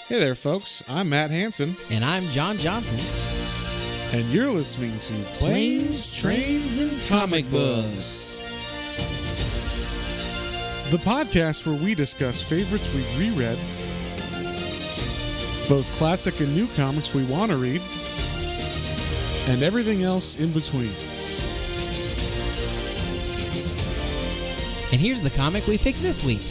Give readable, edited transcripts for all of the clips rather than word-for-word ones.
Hey there, folks. I'm Matt Hansen, And I'm John Johnson. and you're listening to Planes, Trains, and Comic Books. The podcast where we discuss favorites we've reread, both classic and new comics we want to read, and everything else in between. And here's the comic we picked this week.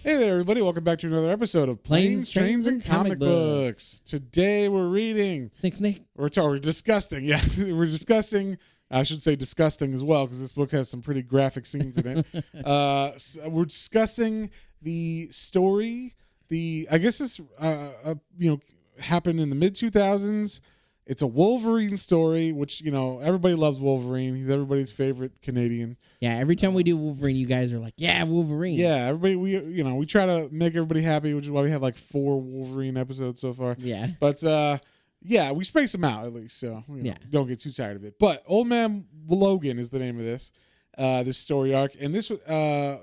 Hey there, everybody. Welcome back to another episode of Planes, Trains, and Comic Books. Today we're reading... Snake. We're discussing. Yeah, we're discussing... I should say disgusting as well, because this book has some pretty graphic scenes in it. So we're discussing the story. I guess this happened in the mid-2000s. It's a Wolverine story, which, everybody loves Wolverine. He's everybody's favorite Canadian. Yeah, every time we do Wolverine, you guys are like, yeah, Wolverine. Yeah, everybody, we try to make everybody happy, which is why we have like 4 Wolverine episodes so far. Yeah. But, yeah, we space them out at least, so don't get too tired of it. But Old Man Logan is the name of this story arc. And this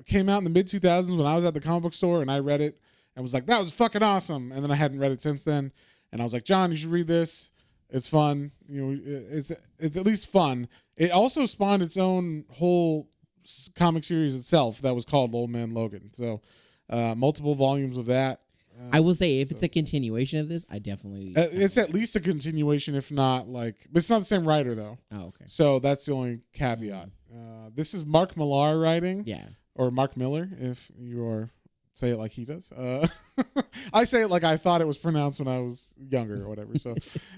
came out in the mid-2000s when I was at the comic book store, and I read it and was like, that was fucking awesome. And then I hadn't read it since then. And I was like, John, you should read this. It's fun. It's at least fun. It also spawned its own whole comic series itself that was called Old Man Logan. So multiple volumes of that. I will say, if it's a continuation of this, I definitely... it's at least a continuation, if not like... But it's not the same writer, though. Oh, okay. So that's the only caveat. This is Mark Millar writing. Yeah. Or Mark Miller, if you are... Say it like he does. I say it like I thought it was pronounced when I was younger or whatever. So,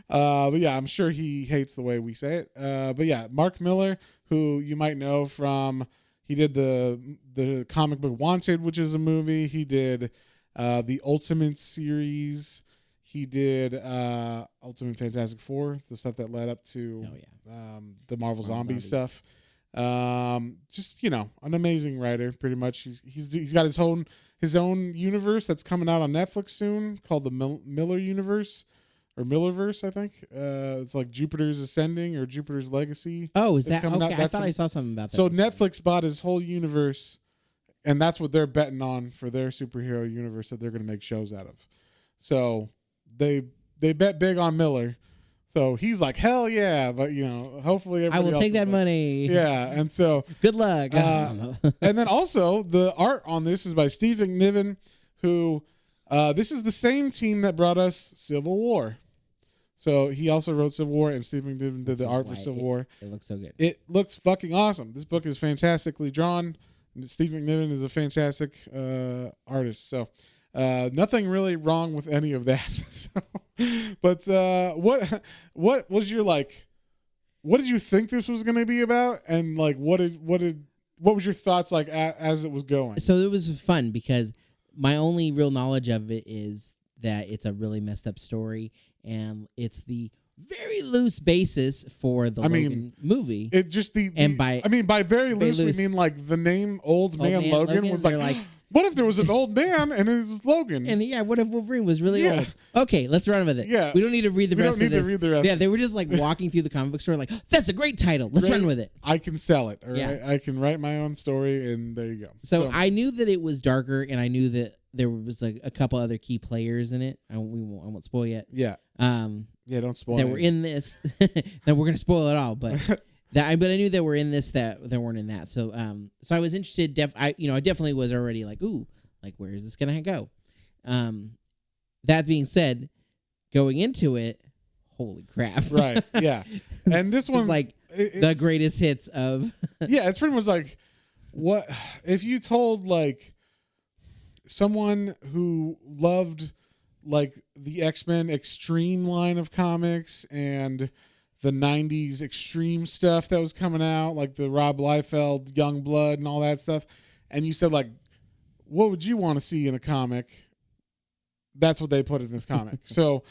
but yeah, I'm sure he hates the way we say it. But yeah, Mark Miller, who you might know from, he did the comic book Wanted, which is a movie. He did the Ultimate series. He did Ultimate Fantastic Four, the stuff that led up to the Marvel Zombies stuff. Just an amazing writer. Pretty much, he's got his own universe that's coming out on Netflix soon called the Miller Universe or Millerverse, I think. It's like Jupiter's Ascending or Jupiter's Legacy. Oh, is that coming okay? out. I thought I saw something about that. So Netflix bought his whole universe, and that's what they're betting on for their superhero universe that they're going to make shows out of. So they bet big on Miller. So he's like, hell yeah, but hopefully everybody I will else take that like, money. Yeah, and so good luck. and then also the art on this is by Steve McNiven, who this is the same team that brought us Civil War. So he also wrote Civil War, and Steve McNiven did the art for Civil War. It looks so good. It looks fucking awesome. This book is fantastically drawn. Steve McNiven is a fantastic artist. So nothing really wrong with any of that. So, but what was your what did you think this was going to be about, and what was your thoughts like as it was going? So it was fun because my only real knowledge of it is that it's a really messed up story, and it's the very loose basis for the Logan movie. It just by very loose we mean like the name Old Man Logan was like. What if there was an old man and it was Logan? And what if Wolverine was really old? Okay, let's run with it. Yeah. We don't need to read the rest of this. Yeah, they were just walking through the comic book store like, that's a great title. Let's run with it. I can sell it. All right? Yeah. I can write my own story, and there you go. So I knew that it was darker, and I knew that there was a couple other key players in it. I won't spoil yet. Yeah. Yeah, don't spoil that it. Were in this. That we're going to spoil it all, but... But I knew that we're in this that weren't in that. So so I was interested. I definitely was already like, ooh, where is this gonna go? That being said, going into it, holy crap! Right? Yeah. And this one's it's the greatest hits of. Yeah, it's pretty much like what if you told someone who loved the X-Men Extreme line of comics and the 90s extreme stuff that was coming out, like the Rob Liefeld, Young Blood, and all that stuff. And you said, what would you want to see in a comic? That's what they put in this comic. So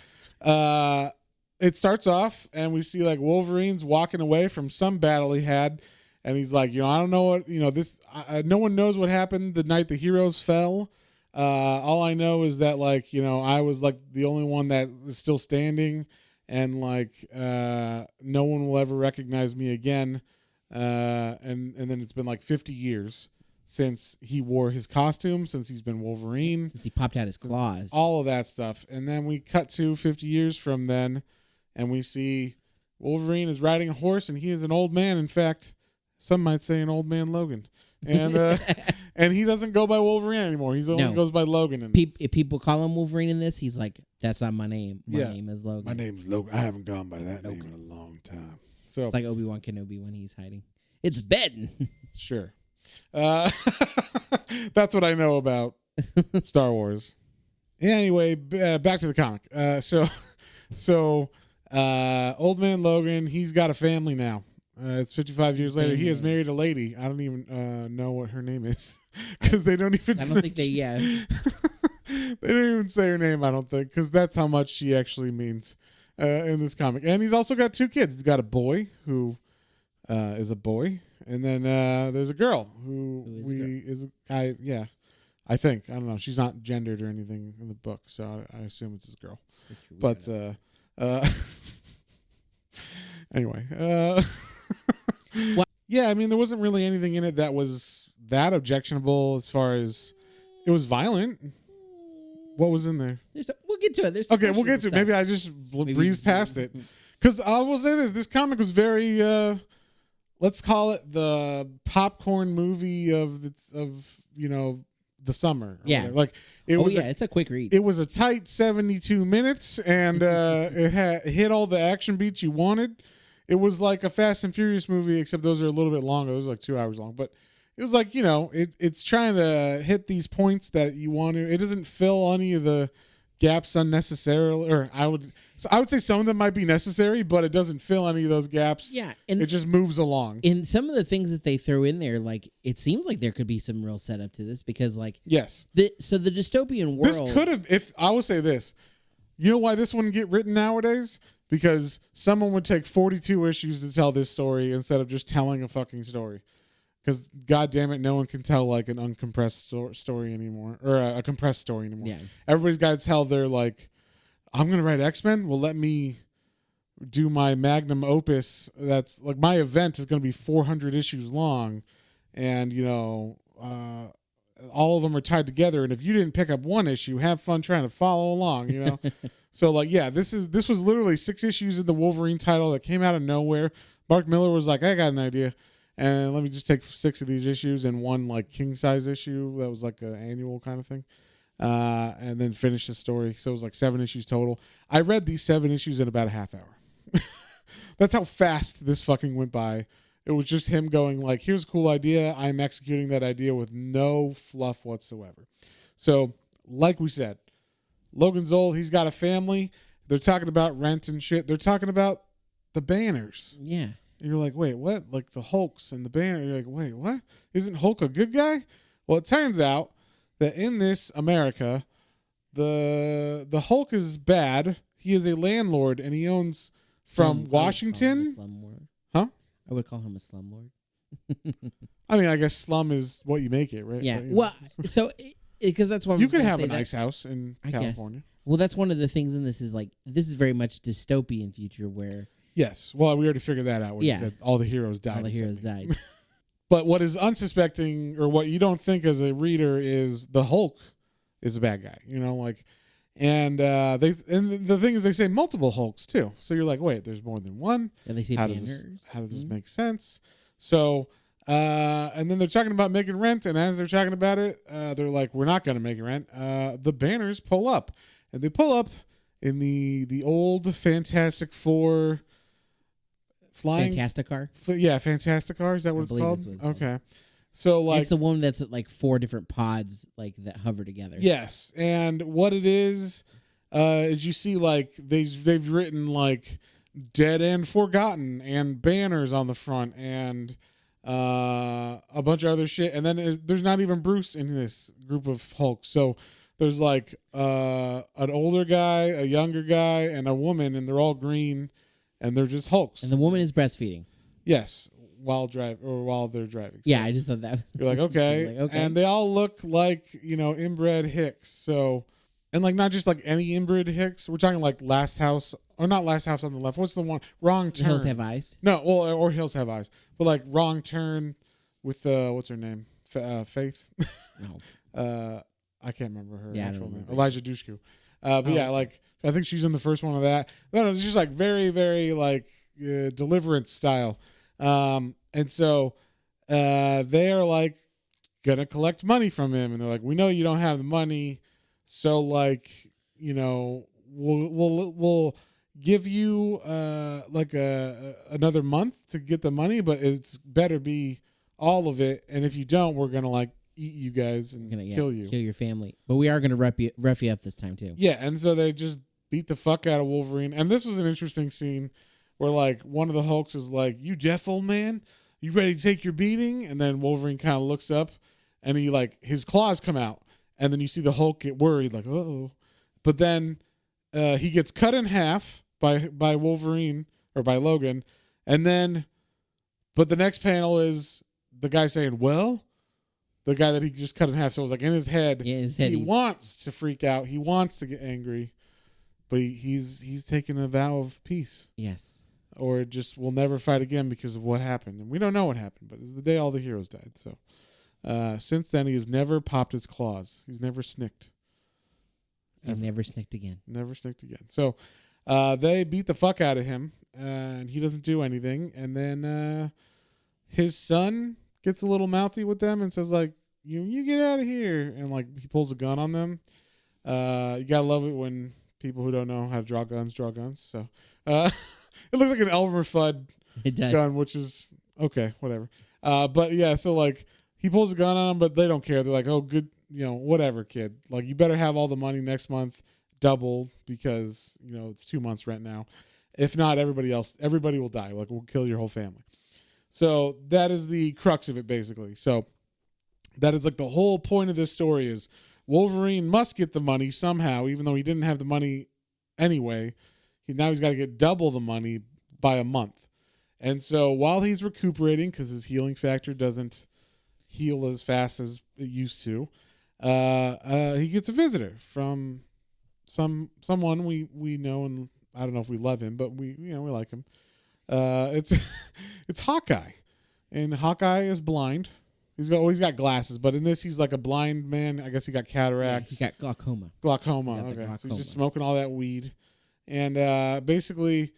it starts off, and we see, Wolverine's walking away from some battle he had. And he's like, I don't know what, this, no one knows what happened the night the heroes fell. All I know is that, I was, the only one that is still standing. And no one will ever recognize me again, and then it's been 50 years since he wore his costume, since he's been Wolverine, Since he popped out his claws. all of that stuff. And then we cut to 50 years from then, and we see Wolverine is riding a horse, and he is an old man. In fact, some might say an old man Logan. And and he doesn't go by Wolverine anymore. He only goes by Logan. And if people call him Wolverine in this, he's like, that's not my name. My name is Logan. My name is Logan. I haven't gone by that name in a long time. So it's like Obi-Wan Kenobi when he's hiding. It's Ben. Sure. That's what I know about Star Wars. Anyway, back to the comic. So old man Logan, he's got a family now. It's 55 years later. He has married a lady. I don't even know what her name is because they don't even. I don't think they. Yeah. They don't even say her name. I don't think because that's how much she actually means in this comic. And he's also got 2 kids. He's got a boy who is a boy, and then there's a girl I think. I don't know. She's not gendered or anything in the book, so I assume it's his girl. But anyway, yeah, I mean, there wasn't really anything in it that was that objectionable as far as it was violent. What was in there? We'll get to it. Okay, we'll get to it. Maybe I just breezed past it. Because I will say this comic was very, let's call it the popcorn movie of the summer. Yeah. Whatever. Like it's a quick read. It was a tight 72 minutes, and it hit all the action beats you wanted. It was like a Fast and Furious movie, except those are a little bit longer. Those are like 2 hours long, but it was like, it's trying to hit these points that you want to. It doesn't fill any of the gaps unnecessarily, or I would say some of them might be necessary, but it doesn't fill any of those gaps. Yeah, and it just moves along. In some of the things that they throw in there, like it seems like there could be some real setup to this because, like, yes, the dystopian world. This could have. If I will say this, you know why this wouldn't get written nowadays? Because someone would take 42 issues to tell this story instead of just telling a fucking story. Because, God damn it, no one can tell like an uncompressed story anymore, or a compressed story anymore. Yeah. Everybody's got to tell their like, I'm going to write X-Men. Well, let me do my magnum opus. That's like my event is going to be 400 issues long, and all of them are tied together. And if you didn't pick up one issue, have fun trying to follow along. So like, yeah, this was literally 6 issues in the Wolverine title that came out of nowhere. Mark Miller was like, I got an idea. And let me just take 6 of these issues and one like king size issue that was like an annual kind of thing, and then finish the story. So it was like 7 issues total. I read these 7 issues in about a half hour. That's how fast this fucking went by. It was just him going like, here's a cool idea. I'm executing that idea with no fluff whatsoever. So like we said, Logan's old. He's got a family. They're talking about rent and shit. They're talking about the banners. Yeah. And you're like, wait, what? Like the Hulks and the banner. You're like, wait, what? Isn't Hulk a good guy? Well, it turns out that in this America, the Hulk is bad. He is a landlord, and he owns from Washington. Huh? I would call him a slumlord. I mean, I guess slum is what you make it, right? Yeah. But, well, so because that's what you can have a nice house in California. Guess. Well, that's one of the things in this is like this is very much dystopian future where. Yes. Well, we already figured that out. When you said all the heroes died. All the heroes died. But what is unsuspecting, or what you don't think as a reader, is the Hulk is a bad guy. And the thing is, they say multiple Hulks too. So you're like, wait, there's more than one. Yeah, they say how does this make sense? So, and then they're talking about making rent, and as they're talking about it, they're like, we're not going to make rent. The banners pull up, and they pull up in the old Fantastic Four. Flying Fantasticar? Fantasticar. Is that what it's called? Okay. So like it's the one that's like 4 different pods like that hover together. Yes. And what it is you see like they've written like Dead and Forgotten and banners on the front and a bunch of other shit. And then there's not even Bruce in this group of Hulks. So there's like an older guy, a younger guy, and a woman, and they're all green. And they're just Hulks. And the woman is breastfeeding. Yes, while they're driving. So yeah, I just thought that. You're like, okay. Okay. And they all look like, inbred Hicks. So, and like not just like any inbred Hicks. We're talking like Last House, or not Last House on the Left. What's the one? Wrong Turn. Hills Have Eyes. No, well, or Hills Have Eyes. But like Wrong Turn with, what's her name? Faith. No. I can't remember her Yeah, I don't actual name. remember. Elijah Dushku. But yeah, like I think she's in the first one of that. No, it's just like very, very like Deliverance style. And so they are like gonna collect money from him, and they're like, we know you don't have the money, so like, you know, we'll give you like another month to get the money, but it's better be all of it, and if you don't, we're gonna like eat you guys and kill you, kill your family. But we are gonna rough you up this time too. Yeah, and so they just beat the fuck out of Wolverine, and this was an interesting scene where like one of the Hulks is like, "You deaf, old man? You ready to take your beating?" And then Wolverine kind of looks up, and he like his claws come out, and then you see the Hulk get worried, like, "Uh-oh," but then he gets cut in half by Wolverine or by Logan, and then, but the next panel is the guy saying, "Well." The guy that he just cut in half. So it was like in his head, he wants to freak out. He wants to get angry, but he's taking a vow of peace. Yes. Or just will never fight again because of what happened. And we don't know what happened, but it's the day all the heroes died. So since then, he has never popped his claws. He's never snicked. He's never snicked again. Never snicked again. So they beat the fuck out of him, and he doesn't do anything. And then his son gets a little mouthy with them and says like, you get out of here, and like he pulls a gun on them. You gotta love it when people who don't know how to draw guns. So it looks like an Elmer Fudd gun, which is okay, whatever. But yeah, so like he pulls a gun on them, but they don't care. They're like, oh, good, you know, whatever, kid. Like you better have all the money next month, double, because you know it's 2 months rent now. If not, everybody will die. Like we'll kill your whole family. So that is the crux of it, basically. So that is like the whole point of this story is Wolverine must get the money somehow, even though he didn't have the money anyway. Now he's got to get double the money by a month. And so while he's recuperating, because his healing factor doesn't heal as fast as it used to, he gets a visitor from someone we know, and I don't know if we love him, but we like him. It's Hawkeye, and Hawkeye is blind. He's got glasses, but in this he's like a blind man. I guess he got cataracts. Yeah, he got glaucoma. Okay, so he's just smoking all that weed, and basically,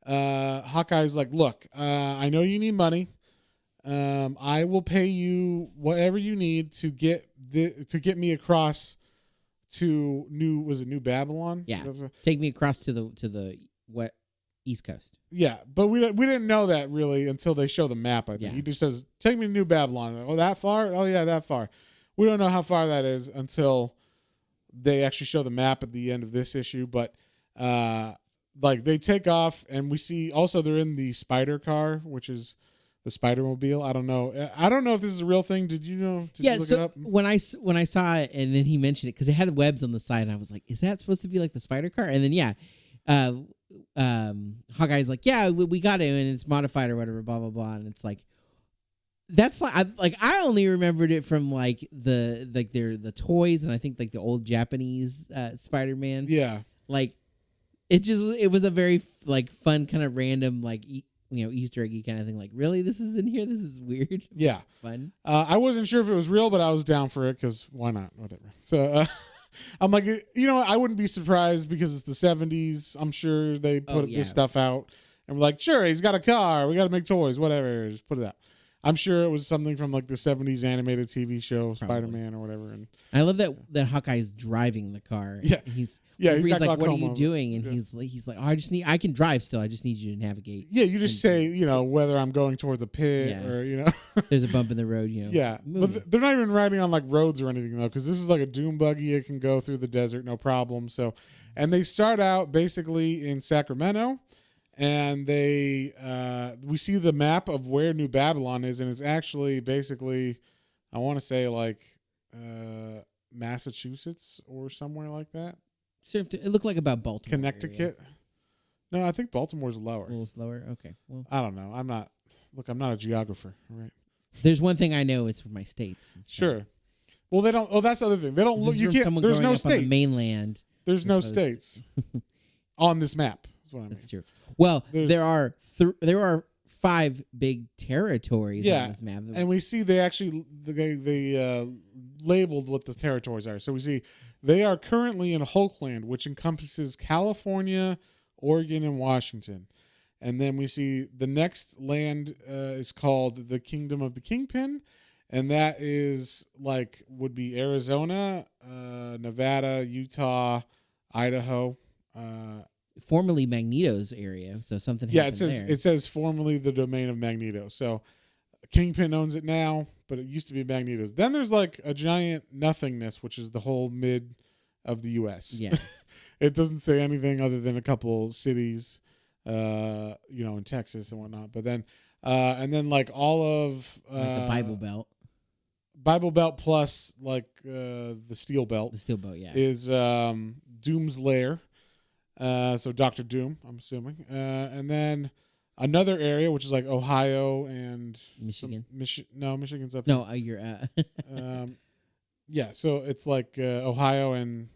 Hawkeye's like, "Look, I know you need money. I will pay you whatever you need to get me across to New Babylon. Yeah, take me across to the East Coast. Yeah, but we didn't know that really until they show the map. I think he just says, "Take me to New Babylon." Like, oh, that far? Oh yeah, that far. We don't know how far that is until they actually show the map at the end of this issue. But like they take off, and we see also they're in the spider car, which is the Spider-Mobile. I don't know if this is a real thing. Did you know? Did you look it up? when I saw it, and then he mentioned it because it had webs on the side, and I was like, "Is that supposed to be like the spider car?" And then Hawkeye's like, "Yeah, we got it, and it's modified or whatever, blah blah blah," and it's like, that's like I only remembered it from like the toys, and I think like the old Japanese Spider-Man. Yeah, like it was a very like fun kind of random like Easter eggy kind of thing. Like, really, this is in here? This is weird. Yeah, fun. I wasn't sure if it was real, but I was down for it because why not? Whatever. So. I'm like, I wouldn't be surprised because it's the 70s. I'm sure they put this stuff out. And we're like, sure, he's got a car. We got to make toys, whatever. Just put it out. I'm sure it was something from like the 70s animated TV show, Spider-Man or whatever. And I love that Hawkeye's driving the car. Yeah. He's got like, what are you glaucoma. doing? And he's like, oh, I can drive still. I just need you to navigate. Yeah, you just say, whether I'm going towards a pit or, There's a bump in the road, Yeah, but they're not even riding on like roads or anything though, because this is like a dune buggy. It can go through the desert, no problem. So, and they start out basically in Sacramento. And we see the map of where New Babylon is, and it's actually basically, I want to say like Massachusetts or somewhere like that. It looked like about Baltimore. Connecticut. Area. No, I think Baltimore's lower. A little slower. Okay. Well, I don't know. I'm not a geographer, right? There's one thing I know. It's for my states. Sure. Well, they don't. Oh, that's the other thing. They don't look. You can't. There's no states. On the mainland. There's no states on this map. That's what I mean. That's true. Well, there are 5 big territories on this map. And we see they actually they labeled what the territories are. So we see they are currently in Hulkland, which encompasses California, Oregon, and Washington. And then we see the next land is called the Kingdom of the Kingpin, and that is would be Arizona, Nevada, Utah, Idaho. Formerly Magneto's area, so something happened there. It says formerly the domain of Magneto. So Kingpin owns it now, but it used to be Magneto's. Then there's a giant nothingness, which is the whole mid of the U.S. Yeah. It doesn't say anything other than a couple cities, in Texas and whatnot. But then, and then all of the Bible Belt. Bible Belt plus the Steel Belt. The Steel Belt, yeah. Is Doom's lair. So Dr. Doom, I'm assuming. And then another area, which is Ohio and Michigan. Michigan's up. No, you're. Yeah, so it's Ohio and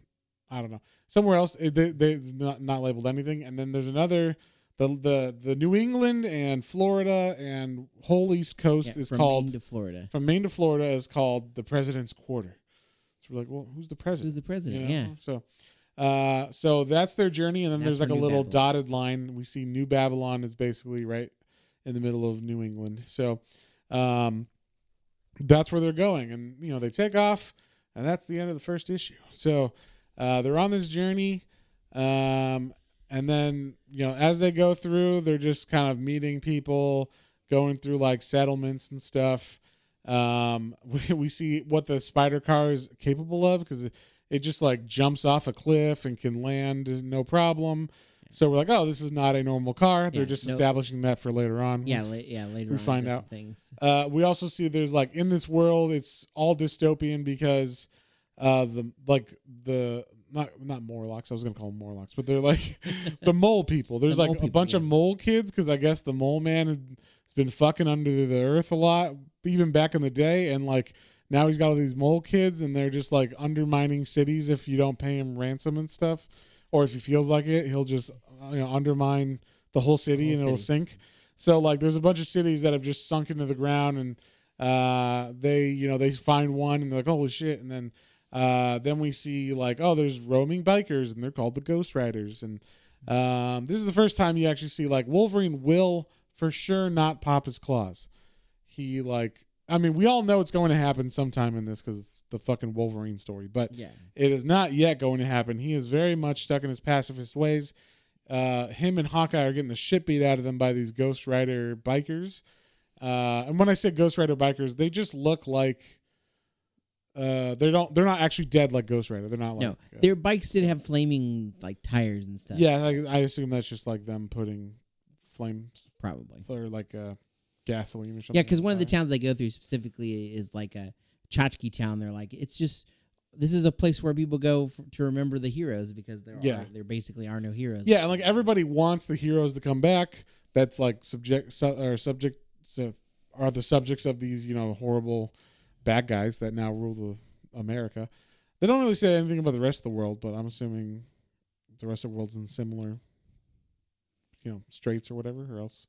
I don't know somewhere else. They not labeled anything. And then there's another, the New England and Florida and whole East Coast is called Maine to Florida. From Maine to Florida is called the President's Quarter. So we're well, who's the president? Who's the president? Yeah. So that's their journey, and then there's a little Babylon. dotted line. We see New Babylon is basically right in the middle of New England. So that's where they're going, and they take off, and that's the end of the first issue. So they're on this journey, and then as they go through, they're just kind of meeting people, going through settlements and stuff. We see what the spider car is capable of because it just jumps off a cliff and can land no problem. So we're oh, this is not a normal car. They're just establishing that for later on. Later we find out things. We also see there's in this world it's all dystopian because the not Morlocks. I was gonna call them Morlocks, but they're the mole people. There's a bunch of mole kids because I guess the mole man has been fucking under the earth a lot, even back in the day, and now he's got all these mole kids, and they're just undermining cities if you don't pay him ransom and stuff, or if he feels like it, he'll just undermine the whole city and it'll sink. So there's a bunch of cities that have just sunk into the ground, and they find one and they're holy shit, and then we see there's roaming bikers and they're called the Ghost Riders, and this is the first time you actually see Wolverine will for sure not pop his claws. He we all know it's going to happen sometime in this because it's the fucking Wolverine story, but it is not yet going to happen. He is very much stuck in his pacifist ways. Him and Hawkeye are getting the shit beat out of them by these Ghost Rider bikers. And when I say Ghost Rider bikers, they just look like they're not actually dead like Ghost Rider. They're not their bikes did have flaming tires and stuff. Yeah, I assume that's just them putting flames probably or gasoline or something. Yeah, because one of the towns they go through specifically is a tchotchke town. They're it's just this is a place where people go to remember the heroes because there basically are no heroes. Yeah, and everybody wants the heroes to come back. That's are the subjects of these horrible bad guys that now rule America. They don't really say anything about the rest of the world, but I'm assuming the rest of the world's in similar straits or whatever, or else.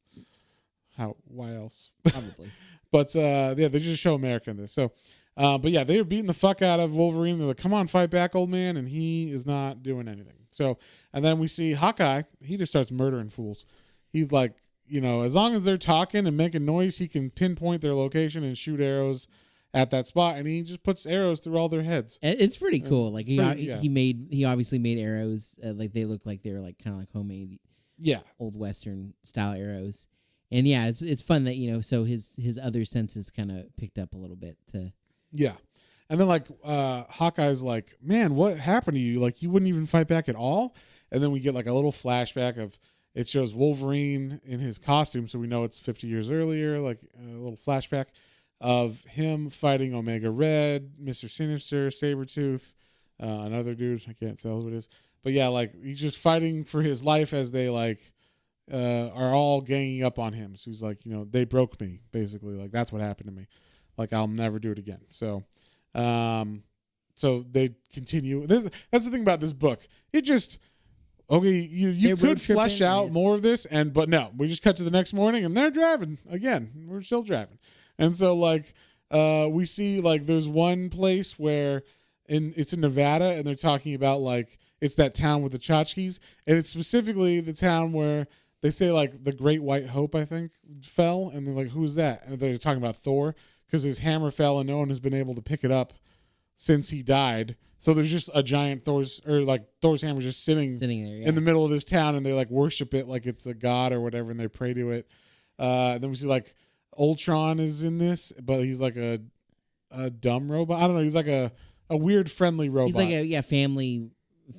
Why else? Probably. But they just show America in this. So, but yeah, they are beating the fuck out of Wolverine. They're come on, fight back, old man, and he is not doing anything. So, and then we see Hawkeye. He just starts murdering fools. He's as long as they're talking and making noise, he can pinpoint their location and shoot arrows at that spot, and he just puts arrows through all their heads. It's pretty cool. He obviously made arrows they look like they were kind of homemade, old Western style arrows. And yeah, it's fun that so his other senses kind of picked up a little bit to. Yeah, and then Hawkeye's man, what happened to you? You wouldn't even fight back at all. And then we get a little flashback of it shows Wolverine in his costume, so we know it's 50 years earlier. A little flashback of him fighting Omega Red, Mr. Sinister, Sabretooth, another dude I can't tell who it is, but yeah, he's just fighting for his life as they are all ganging up on him. So he's they broke me, basically. That's what happened to me. I'll never do it again. So so they continue. That's the thing about this book. It just okay, you They're could road tripping, flesh out yes. more of this, but no, we just cut to the next morning and they're driving again. We're still driving, and so like we see like there's one place where it's in Nevada, and they're talking about like it's that town with the tchotchkes, and it's specifically the town where they say like the Great White Hope I think fell, and they're like, who's that? And they're talking about Thor because his hammer fell and no one has been able to pick it up since he died. So there's just a giant Thor's hammer just sitting there in the middle of this town, and they like worship it like it's a god or whatever, and they pray to it. And then we see like Ultron is in this, but he's like a dumb robot. I don't know. He's like a weird friendly robot. He's like a family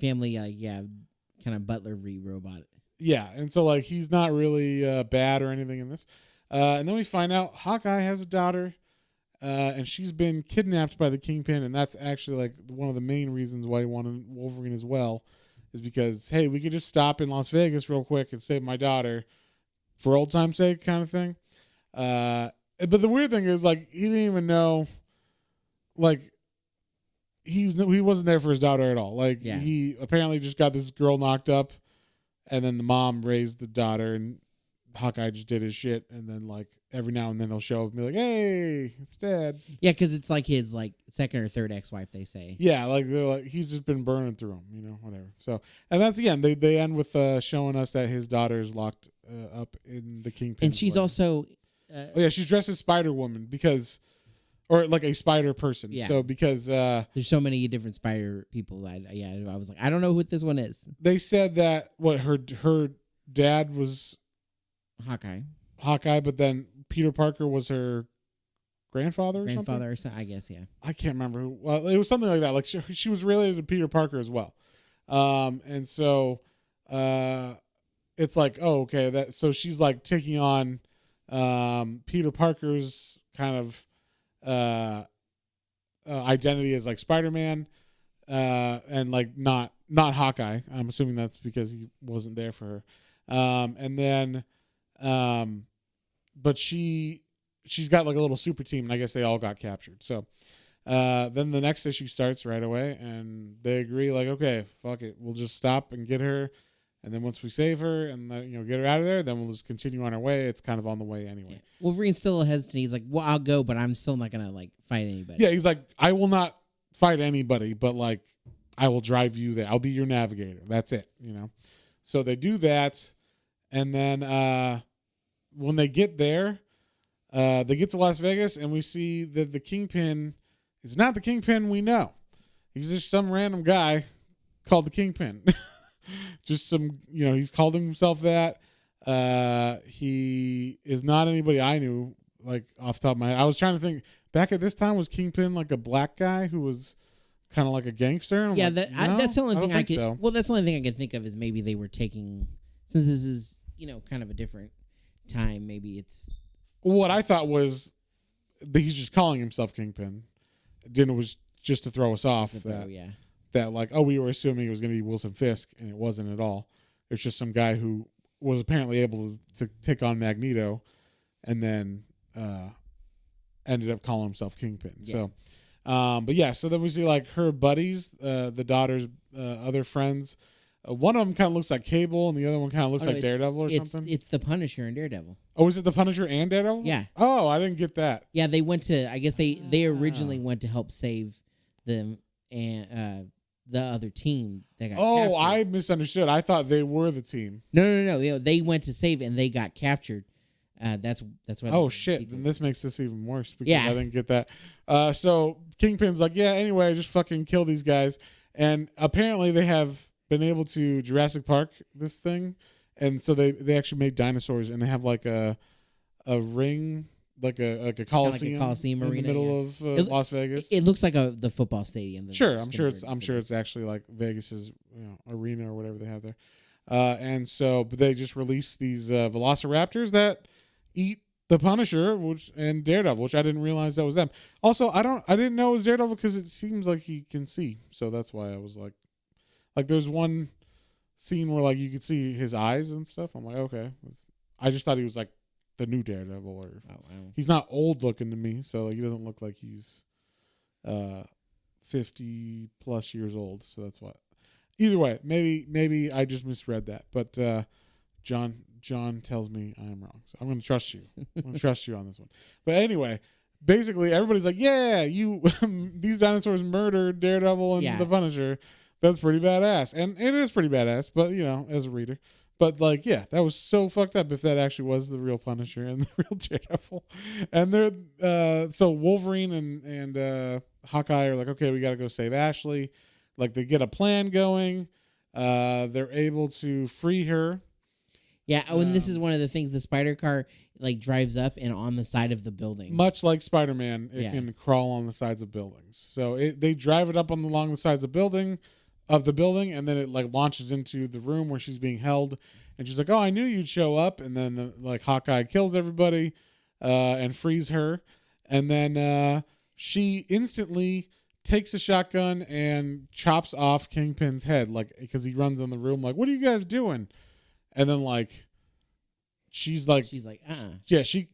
kind of butlery robot. Yeah, and so like he's not really bad or anything in this. And then we find out Hawkeye has a daughter. And she's been kidnapped by the Kingpin, and that's actually like one of the main reasons why he wanted Wolverine as well, is because hey, we could just stop in Las Vegas real quick and save my daughter for old time's sake, kind of thing. But the weird thing is like he didn't even know, like he wasn't there for his daughter at all. Like he apparently just got this girl knocked up, and then the mom raised the daughter, and Hawkeye just did his shit, and then like every now and then he'll show up and be like, "Hey, it's Dad." Yeah, because it's like his like second or third ex-wife. They say. Yeah, like they're like he's just been burning through them, whatever. So, and that's again they end with showing us that his daughter is locked up in the Kingpin, and she's also. Oh yeah, she's dressed as Spider Woman or like a spider person. Yeah. So because there's so many different spider people. I was like, I don't know what this one is. They said that her dad was Hawkeye, but then Peter Parker was her grandfather or something, I guess, yeah. I can't remember who. Well, it was something like that. Like she was related to Peter Parker as well. And so it's like, oh, okay. So she's like taking on Peter Parker's kind of identity as like Spider-Man, and like not Hawkeye. I'm assuming that's because he wasn't there for her. And then but she's got like a little super team, and I guess they all got captured. So then the next issue starts right away, and they agree like, okay, fuck it, we'll just stop and get her, and then once we save her and get her out of there, then we'll just continue on our way. It's kind of on the way anyway. Yeah. Wolverine's still hesitant. He's like, well, I'll go, but I'm still not gonna like fight anybody. Yeah, he's like, I will not fight anybody, but like I will drive you there. I'll be your navigator. That's it. So they do that, and then when they get there, they get to Las Vegas, and we see that the Kingpin is not the Kingpin we know. He's just some random guy called the Kingpin. Just some, he's called himself that. He is not anybody I knew, like off the top of my head. I was trying to think back at this time, was Kingpin like a black guy who was kind of like a gangster? Yeah, no, that's the only thing I could. So. Well, that's the only thing I can think of is maybe they were taking, since this is kind of a different time. Maybe it's what I thought was that he's just calling himself Kingpin. Then it was just to throw us off that like, oh, we were assuming it was going to be Wilson Fisk, and it wasn't at all. It's just some guy who was apparently able to take on Magneto, and then ended up calling himself Kingpin. Yeah. So, but yeah, so then we see like her buddies, the daughter's other friends. One of them kind of looks like Cable, and the other one kind of looks like Daredevil or something. It's the Punisher and Daredevil. Oh, is it the Punisher and Daredevil? Yeah. Oh, I didn't get that. Yeah, they went to. I guess they originally went to help save them and the other team that got captured. I misunderstood. I thought they were the team. No. They went to save it, and they got captured. That's why. Oh shit! Then this makes this even worse because I didn't get that. So Kingpin's like, yeah. Anyway, just fucking kill these guys, and apparently they have been able to Jurassic Park this thing, and so they actually made dinosaurs, and they have like a ring, like a coliseum, Coliseum in arena, the middle of Las Vegas. It looks like the football stadium. Sure, I'm sure it's actually like Vegas's arena or whatever they have there. And so, but they just released these velociraptors that eat the Punisher, and Daredevil, which I didn't realize that was them. Also, I didn't know it was Daredevil because it seems like he can see, so that's why I was like there's one scene where like you could see his eyes and stuff. I'm like, okay, I just thought he was like the new Daredevil, or he's not old looking to me, so like he doesn't look like he's 50 plus years old, so that's what. Either way, maybe I just misread that, but John tells me I am wrong, so I'm going to trust you. I'm going to trust you on this one. But anyway, basically everybody's like, yeah, you these dinosaurs murdered Daredevil and the Punisher. That's pretty badass, and it is pretty badass. But as a reader, but like, yeah, that was so fucked up if that actually was the real Punisher and the real Daredevil. And they're so Wolverine and Hawkeye are like, okay, we got to go save Ashley. Like, they get a plan going. They're able to free her. Yeah, and this is one of the things. The spider car like drives up and on the side of the building, much like Spider-Man, it can crawl on the sides of buildings. So they drive it up along the sides of the building, and then it like launches into the room where she's being held, and she's like, "Oh, I knew you'd show up." And then like Hawkeye kills everybody and frees her, and then she instantly takes a shotgun and chops off Kingpin's head, like, because he runs in the room like, "What are you guys doing?" And then like she's like, yeah, she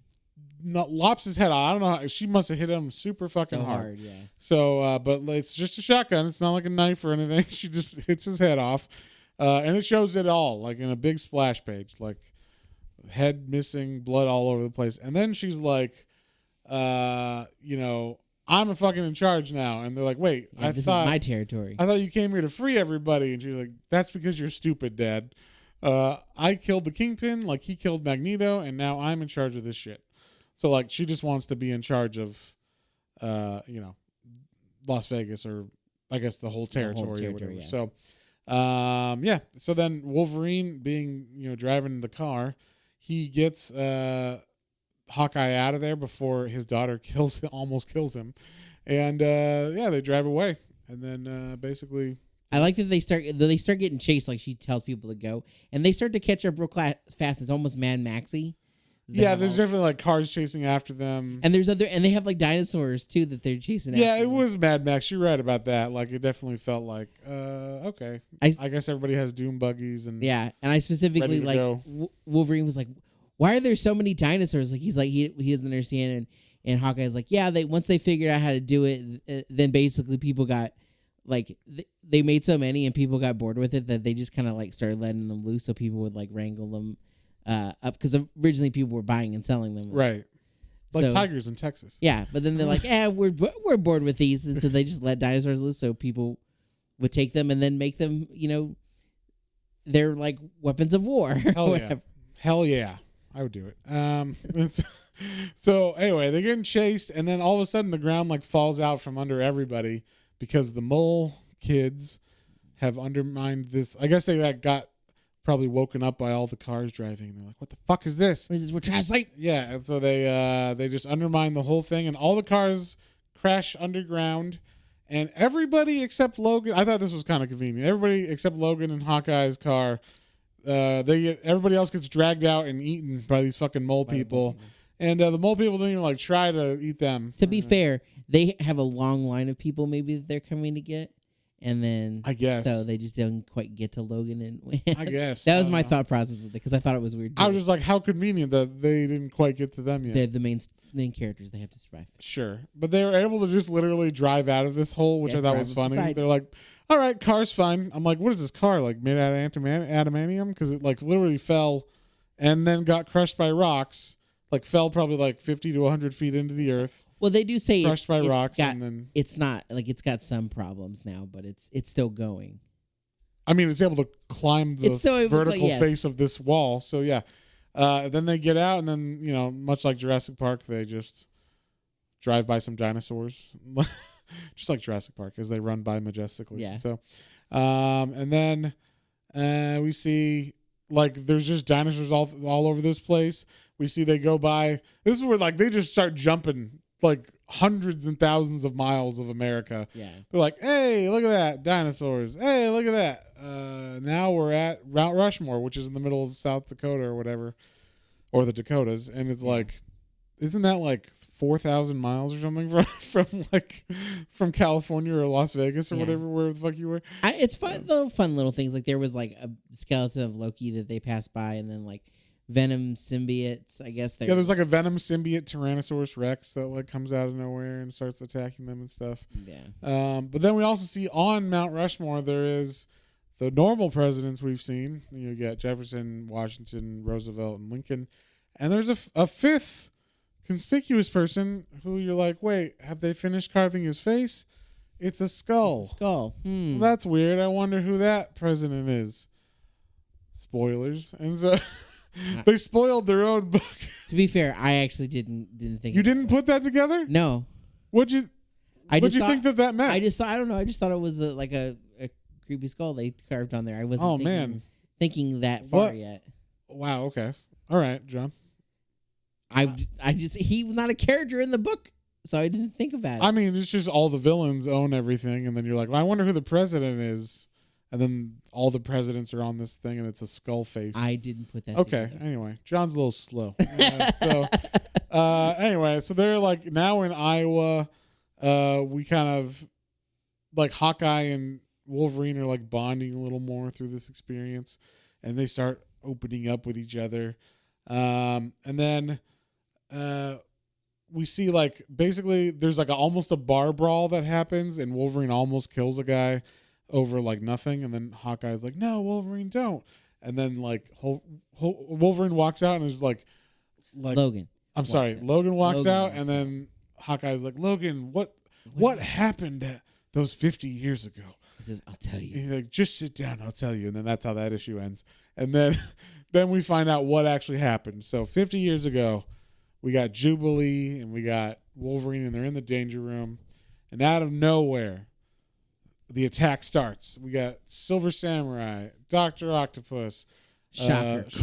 lops his head off. I don't know. She must have hit him super fucking hard. Yeah. So, but it's just a shotgun. It's not like a knife or anything. She just hits his head off, and it shows it all, like in a big splash page, like head missing, blood all over the place. And then she's like, I'm a fucking in charge now. And they're like, wait, this is my territory. I thought you came here to free everybody. And she's like, that's because you're stupid, Dad. I killed the Kingpin, like he killed Magneto, and now I'm in charge of this shit. So like she just wants to be in charge of, Las Vegas, or I guess the whole territory or whatever. Yeah. So, So then Wolverine, being driving the car, he gets Hawkeye out of there before his daughter almost kills him, and they drive away, and then basically. I like that they start getting chased, like she tells people to go, and they start to catch up real fast. It's almost Mad Maxy. Yeah, there's definitely like cars chasing after them, and they have like dinosaurs too that they're chasing. Yeah, it was Mad Max. You're right about that. Like, it definitely felt like okay. I guess everybody has doom buggies and and I specifically like Wolverine was like, why are there so many dinosaurs? Like he doesn't understand, and Hawkeye's like, yeah, once they figured out how to do it, then basically people got. Like they made so many and people got bored with it that they just kind of like started letting them loose so people would like wrangle them up, because originally people were buying and selling them. Right. Like tigers in Texas. Yeah, but then they're like, we're bored with these, and so they just let dinosaurs loose so people would take them and then make them, they're like weapons of war. Hell yeah. I would do it. So anyway, they're getting chased, and then all of a sudden the ground like falls out from under everybody. Because the mole kids have undermined this. I guess they got probably woken up by all the cars driving. And they're like, what the fuck is this? What is this? We're trying to sleep. Yeah, and so they just undermine the whole thing. And all the cars crash underground. And everybody except Logan. I thought this was kind of convenient. Everybody except Logan and Hawkeye's car. Everybody else gets dragged out and eaten by these fucking mole people. And the mole people don't even like try to eat them. To be fair, they have a long line of people maybe that they're coming to get, and then I guess so they just don't quite get to Logan. And I guess that was my thought process with it, because I thought it was weird. I was just like, how convenient that they didn't quite get to them yet. They're the main characters. They have to survive. Sure, but they were able to just literally drive out of this hole, which I thought was funny. They're like, all right, car's fine. I'm like, what is this car, like made out of adamantium? Because it like literally fell and then got crushed by rocks. Like fell probably like 50 to 100 feet into the earth. Well, they do say crushed by rocks, and then it's not like it's got some problems now, but it's still going. I mean, it's able to climb the vertical face of this wall. So yeah, then they get out, and then much like Jurassic Park, they just drive by some dinosaurs, just like Jurassic Park, as they run by majestically. Yeah. So, and then we see like there's just dinosaurs all over this place. We see they go by. This is where like they just start jumping like hundreds and thousands of miles of America. Yeah. They're like, hey, look at that, dinosaurs. Hey, look at that. Now we're at Mount Rushmore, which is in the middle of South Dakota or whatever, or the Dakotas, and it's like, isn't that like 4,000 miles or something from California or Las Vegas or whatever, where the fuck you were? It's fun little things. Like there was like a skeleton of Loki that they passed by, and then like Venom symbiotes, I guess. There's like a Venom symbiote Tyrannosaurus Rex that like comes out of nowhere and starts attacking them and stuff. Yeah. But then we also see on Mount Rushmore there is the normal presidents we've seen. You got Jefferson, Washington, Roosevelt, and Lincoln. And there's a fifth conspicuous person who you're like, wait, have they finished carving his face? It's a skull. It's a skull. Well, that's weird. I wonder who that president is. Spoilers. And so they spoiled their own book. To be fair, I actually didn't think You didn't put that together? No. What'd you think that meant? I don't know. I just thought it was like a creepy skull they carved on there. I wasn't thinking that far yet. Wow, okay. All right, John. He was not a character in the book, so I didn't think about it. I mean, it's just all the villains own everything, and then you're like, well, I wonder who the president is. And then all the presidents are on this thing, and it's a skull face. I didn't put that Okay, together. anyway. John's a little slow. Anyway, so they're like now in Iowa. We kind of like Hawkeye and Wolverine are like bonding a little more through this experience, and they start opening up with each other. And then we see like basically there's like almost a bar brawl that happens, and Wolverine almost kills a guy over like nothing, and then Hawkeye's like, no, Wolverine, don't. And then like Wolverine walks out and is like Logan. I'm sorry, Logan walks out, and then Hawkeye's like, Logan, what happened those 50 years ago? He says, I'll tell you. And he's like, just sit down, I'll tell you. And then that's how that issue ends. And then then we find out what actually happened. So 50 years ago, we got Jubilee and we got Wolverine, and they're in the danger room. And out of nowhere, the attack starts. We got Silver Samurai, Dr. Octopus, Shocker,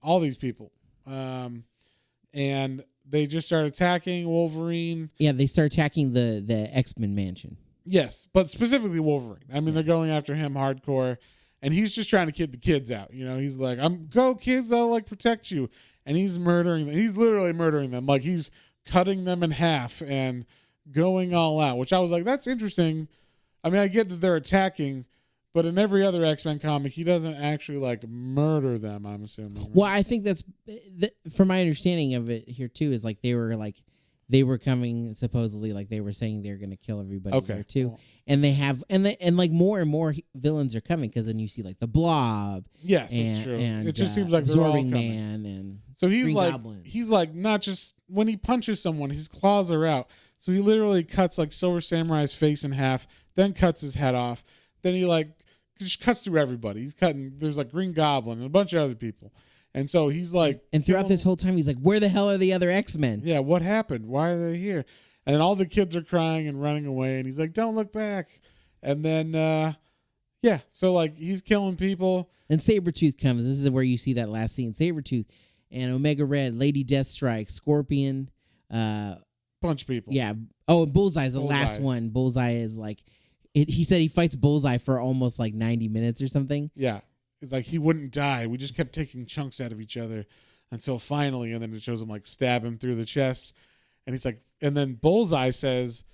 all these people. And they just start attacking Wolverine. Yeah, they start attacking the X-Men mansion. Yes, but specifically Wolverine. I mean, they're going after him hardcore, and he's just trying to kid the kids out. You know, he's like, go kids, I'll like protect you. And he's murdering them. He's literally murdering them. Like he's cutting them in half and going all out, which I was like, that's interesting. I mean, I get that they're attacking, but in every other X-Men comic, he doesn't actually like murder them, I'm assuming. Right? Well, I think that's from my understanding of it here too, is like they were coming supposedly, like they were saying they're going to kill everybody there too. Cool. And they have, and like more and more villains are coming, because then you see like the Blob. Yes, that's true. And, it just seems like they're all Absorbing coming. Man and so he's Green like Goblin. He's like not just when he punches someone, his claws are out. So he literally cuts like Silver Samurai's face in half, then cuts his head off. Then he like just cuts through everybody. He's cutting. There's like Green Goblin and a bunch of other people. And so he's like, and throughout this whole time, he's like, where the hell are the other X-Men? Yeah, what happened? Why are they here? And then all the kids are crying and running away, and he's like, don't look back. And then, so like he's killing people. And Sabretooth comes. This is where you see that last scene. Sabretooth and Omega Red, Lady Deathstrike, Scorpion. Bunch of people. Yeah. Oh, and Bullseye's the last one. Bullseye is like, he said he fights Bullseye for almost like 90 minutes or something. Yeah. It's like he wouldn't die. We just kept taking chunks out of each other until finally, and then it shows him like stab him through the chest. And he's like, and then Bullseye says,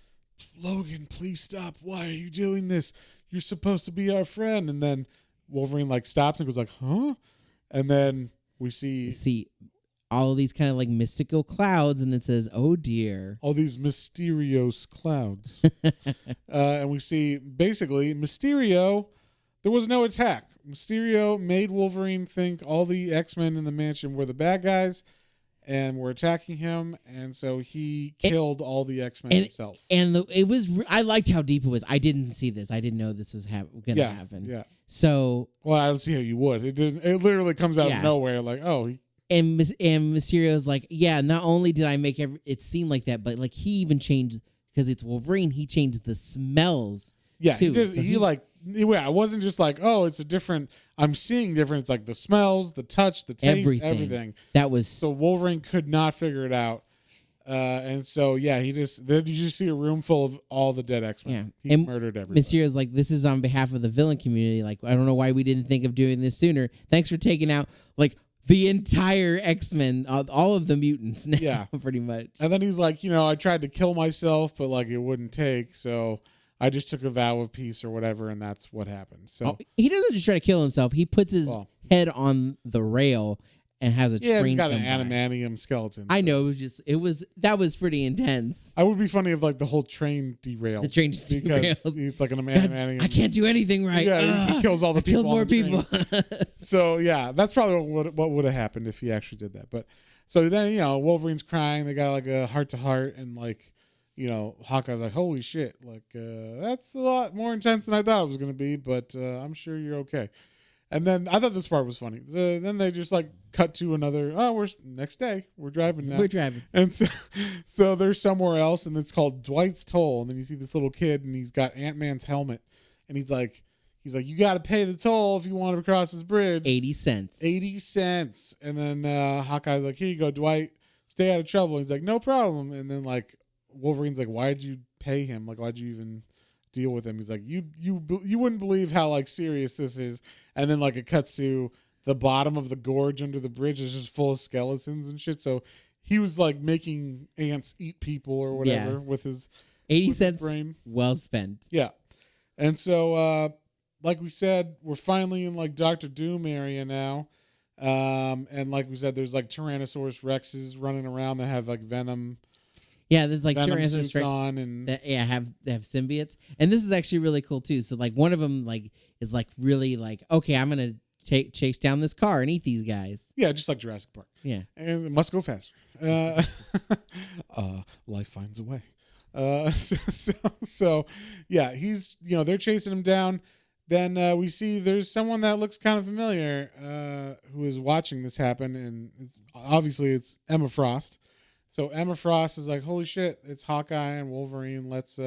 Logan, please stop. Why are you doing this? You're supposed to be our friend. And then Wolverine like stops and goes like, huh? And then we see all of these kind of like mystical clouds, and it says, oh dear. All these mysterious clouds. And we see basically Mysterio, there was no attack. Mysterio made Wolverine think all the X-Men in the mansion were the bad guys and were attacking him, and so he killed all the X-Men himself. And I liked how deep it was. I didn't see this. I didn't know this was going to happen. Yeah. So, well, I don't see how you would. It didn't. It literally comes out of nowhere. Like, oh. And Mysterio's like, yeah. Not only did I make it seem like that, but like he even changed, because it's Wolverine. He changed the smells. Yeah, too. he did. So it wasn't just like, oh, it's a different. I'm seeing different. It's like the smells, the touch, the taste, everything. That was so Wolverine could not figure it out, and so then you just see a room full of all the dead X-Men. Yeah, he murdered everybody. Mysterio's like, this is on behalf of the villain community. Like, I don't know why we didn't think of doing this sooner. Thanks for taking out like the entire X-Men, all of the mutants. Now, yeah, pretty much. And then he's like, I tried to kill myself, but like it wouldn't take, so I just took a vow of peace or whatever, and that's what happened. So he doesn't just try to kill himself. He puts his head on the rail and has a Yeah, train. he's got an come by. adamantium skeleton. I know, that was pretty intense. It would be funny if like the whole train derailed. The train just because derailed. it's like an adamantium. I can't do anything right. Yeah, he kills all the I people. killed more on the people. train. So yeah, that's probably what would have happened if he actually did that. But so then Wolverine's crying. They got like a heart to heart, and like Hawkeye's like, holy shit, like that's a lot more intense than I thought it was gonna be. But I'm sure you're okay. And then I thought this part was funny. Then they just like cut to another. Oh, we're next day. We're driving now. We're driving. And so they're somewhere else, and it's called Dwight's Toll. And then you see this little kid, and he's got Ant-Man's helmet, and he's like, you got to pay the toll if you want to cross this bridge. 80 cents. 80 cents. And then Hawkeye's like, here you go, Dwight. Stay out of trouble. And he's like, no problem. And then like Wolverine's like, why did you pay him? Like, why'd you even deal with him? He's like, you wouldn't believe how like serious this is. And then like it cuts to the bottom of the gorge under the bridge is just full of skeletons and shit. So he was like making ants eat people or whatever with his 80 cents brain. Well spent. Yeah. And so like we said, we're finally in like Doctor Doom area now. And like we said, there's like Tyrannosaurus Rexes running around that have like venom. Yeah, there's like Tyrannosaurus Rex on and that have symbiotes, and this is actually really cool too. So like one of them like is like really like, okay, I'm gonna chase down this car and eat these guys. Yeah, just like Jurassic Park. Yeah, and it must go faster. Life finds a way. So yeah, he's they're chasing him down. Then we see there's someone that looks kind of familiar who is watching this happen, and obviously it's Emma Frost. So Emma Frost is like, holy shit, it's Hawkeye and Wolverine. Let's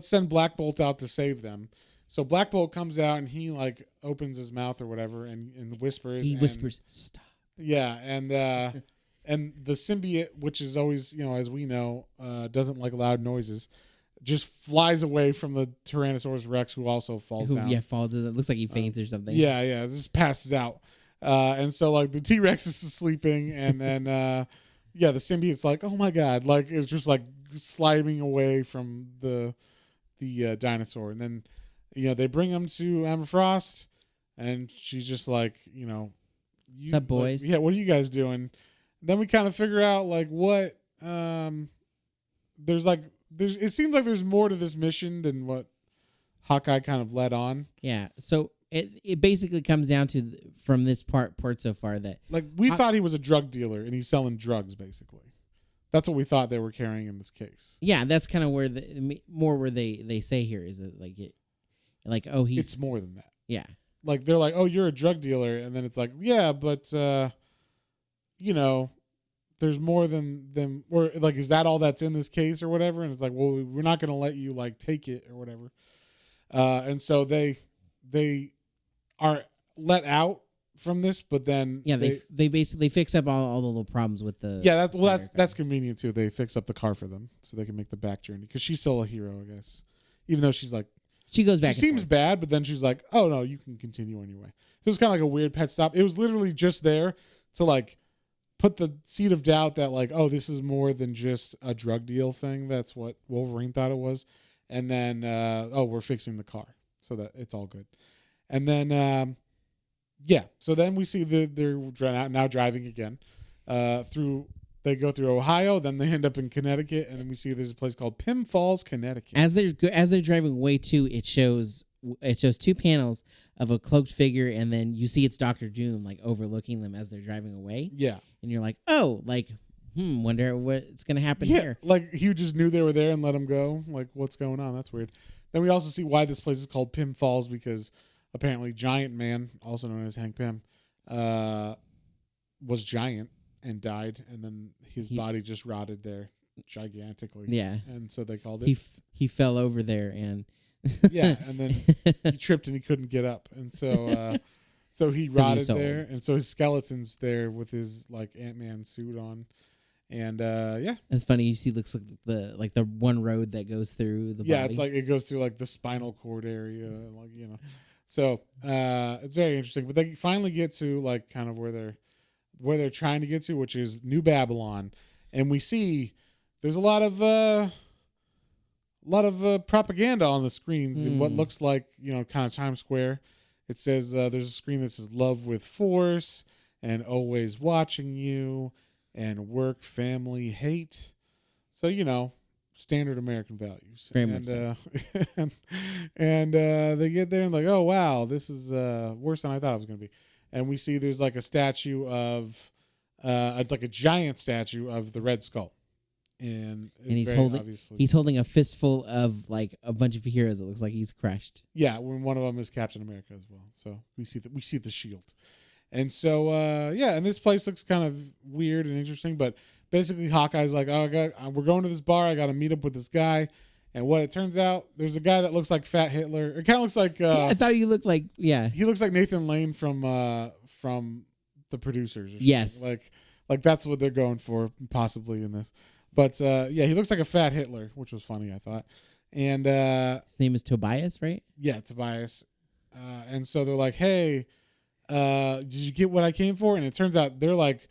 send Black Bolt out to save them. So Black Bolt comes out and he like opens his mouth or whatever and whispers. He whispers, "Stop." Yeah, and the symbiote, which is always as we know, doesn't like loud noises, just flies away from the Tyrannosaurus Rex, who also falls down. Yeah, falls. It looks like he faints or something. Yeah, just passes out. And so like the T-Rex is sleeping, and then. Yeah, the symbiote's like, oh my god, like it's just like sliding away from the dinosaur, and then they bring him to Emma Frost, and she's just like, what's up, boys? Like, yeah, what are you guys doing? Then we kind of figure out like what it seems like there's more to this mission than what Hawkeye kind of led on. Yeah, so it basically comes down to from this part so far that like we thought he was a drug dealer and he's selling drugs basically. That's what we thought they were carrying in this case. Yeah, that's kind of where they say here is that it's more than that. Yeah, like they're like, oh, you're a drug dealer, and then it's like, yeah, but there's more than them. Or like, is that all that's in this case or whatever? And it's like, well, we're not going to let you like take it or whatever. And so they are let out from this, but then they basically fix up all the little problems with the that's convenient too. They fix up the car for them so they can make the back journey because she's still a hero, I guess, even though she's like she goes back. She seems bad, but then she's like, oh no, you can continue on your way. So it's kind of like a weird pet stop. It was literally just there to like put the seed of doubt that like, oh, this is more than just a drug deal thing. That's what Wolverine thought it was, and then we're fixing the car so that it's all good. And then, so then we see they're now driving again they go through Ohio, then they end up in Connecticut, and then we see there's a place called Pym Falls, Connecticut. As they're driving away too, it shows two panels of a cloaked figure, and then you see it's Dr. Doom like overlooking them as they're driving away. Yeah. And you're like, oh, like, wonder what's going to happen here. Like he just knew they were there and let them go. Like, what's going on? That's weird. Then we also see why this place is called Pym Falls, because apparently Giant Man, also known as Hank Pym, was giant and died, and then his body just rotted there gigantically. Yeah. And so they called it. He fell over there and... yeah, and then he tripped and he couldn't get up. And so so he rotted there, and so his skeleton's there with his like Ant-Man suit on. And it's funny. You see, looks like the one road that goes through the body. Yeah, it's like it goes through like the spinal cord area, like So it's very interesting. But they finally get to like kind of where they're trying to get to, which is New Babylon, and we see there's a lot of propaganda on the screens in what looks like kind of Times Square. It says there's a screen that says "Love with Force," and always watching you and work, family, hate. So, standard American values. Very much so. and they get there and like, oh, wow, this is worse than I thought it was going to be. And we see there's like a statue of, like a giant statue of the Red Skull. And he's holding a fistful of like a bunch of heroes. It looks like he's crushed. Yeah, when one of them is Captain America as well. So we see the shield. And so and this place looks kind of weird and interesting, but basically Hawkeye's like, oh, we're going to this bar. I got to meet up with this guy. And what it turns out, there's a guy that looks like Fat Hitler. It kind of looks like I thought you looked like he looks like Nathan Lane from The Producers. Or something. Yes, like that's what they're going for possibly in this. But he looks like a Fat Hitler, which was funny, I thought. And his name is Tobias, right? Yeah, Tobias. And so they're like, hey, did you get what I came for? And it turns out they're like,